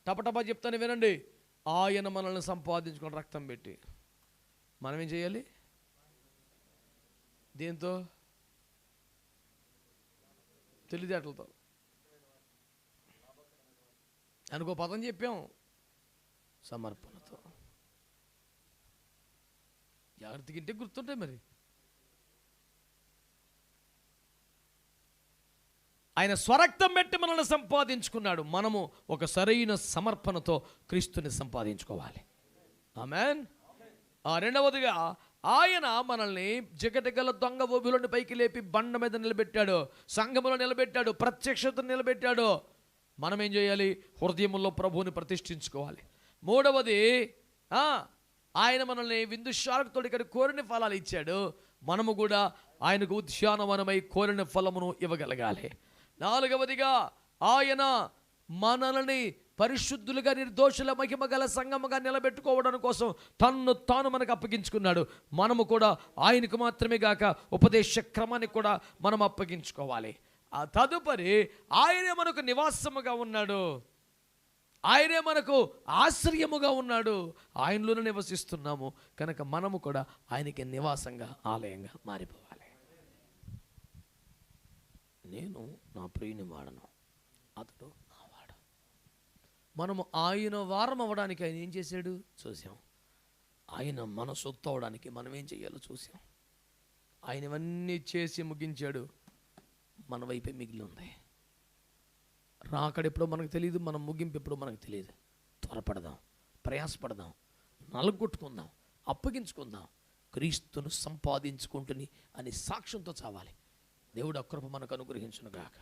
టపటపా చెప్తాను వినండి. ఆయన మనల్ని సంపాదించుకొని రక్తం పెట్టి మనం ఏం చేయాలి? దేంతో? తెలివితేటలతో. అనుకో పదం చెప్పాం, సమర్పణతో. జాగ్రత్తగా ఇంటే గుర్తుంటాయి మరి. ఆయన స్వరక్తం పెట్టి మనల్ని సంపాదించుకున్నాడు. మనము ఒక సరైన సమర్పణతో క్రీస్తుని సంపాదించుకోవాలి. ఆమేన్. రెండవదిగా ఆయన మనల్ని జగటగల దొంగ ఊబిలోని పైకి లేపి బండ మీద నిలబెట్టాడు, సంఘములో నిలబెట్టాడు, ప్రత్యక్షతను నిలబెట్టాడు. మనం ఏం చేయాలి? హృదయంలో ప్రభువుని ప్రతిష్ఠించుకోవాలి. మూడవది, ఆయన మనల్ని విందుశాలకుతో ఇక్కడ కోరిన ఫలాలు ఇచ్చాడు. మనము కూడా ఆయనకు ఉద్యానవనమై కోరిన ఫలమును ఇవ్వగలగాలి. నాలుగవదిగా ఆయన మనల్ని పరిశుద్ధులుగా నిర్దోషుల మహిమ గల సంఘముగా నిలబెట్టుకోవడం కోసం తన్ను తాను మనకు అప్పగించుకున్నాడు. మనము కూడా ఆయనకు మాత్రమే గాక ఉపదేశ క్రమాన్ని కూడా మనం అప్పగించుకోవాలి. ఆ తదుపరి ఆయనే మనకు నివాసముగా ఉన్నాడు, ఆయనే మనకు ఆశ్రయముగా ఉన్నాడు. ఆయనలోనే నివసిస్తున్నాము కనుక మనము కూడా ఆయనకి నివాసంగా ఆలయంగా మారిపోవాలి. నేను నా ప్రియుని వాడను, అతడు నా వాడు. మనము ఆయన వారం అవ్వడానికి ఆయన ఏం చేశాడు చూసాం. ఆయన మన సొత్తు అవడానికి మనం ఏం చేయాలో చూసాం. ఆయన ఇవన్నీ చేసి ముగించాడు. మన వైపే మిగిలి ఉంది. రాకడెప్పుడో మనకు తెలియదు, మనం ముగింపు ఎప్పుడో మనకు తెలియదు. త్వరపడదాం, ప్రయాసపడదాం, నలుగొట్టుకుందాం, అప్పగించుకుందాం. క్రీస్తును సంపాదించుకుంటుని అని సాక్ష్యంతో చావాలి. దేవుడు ఆ కృప మనకు అనుగ్రహించును గాక.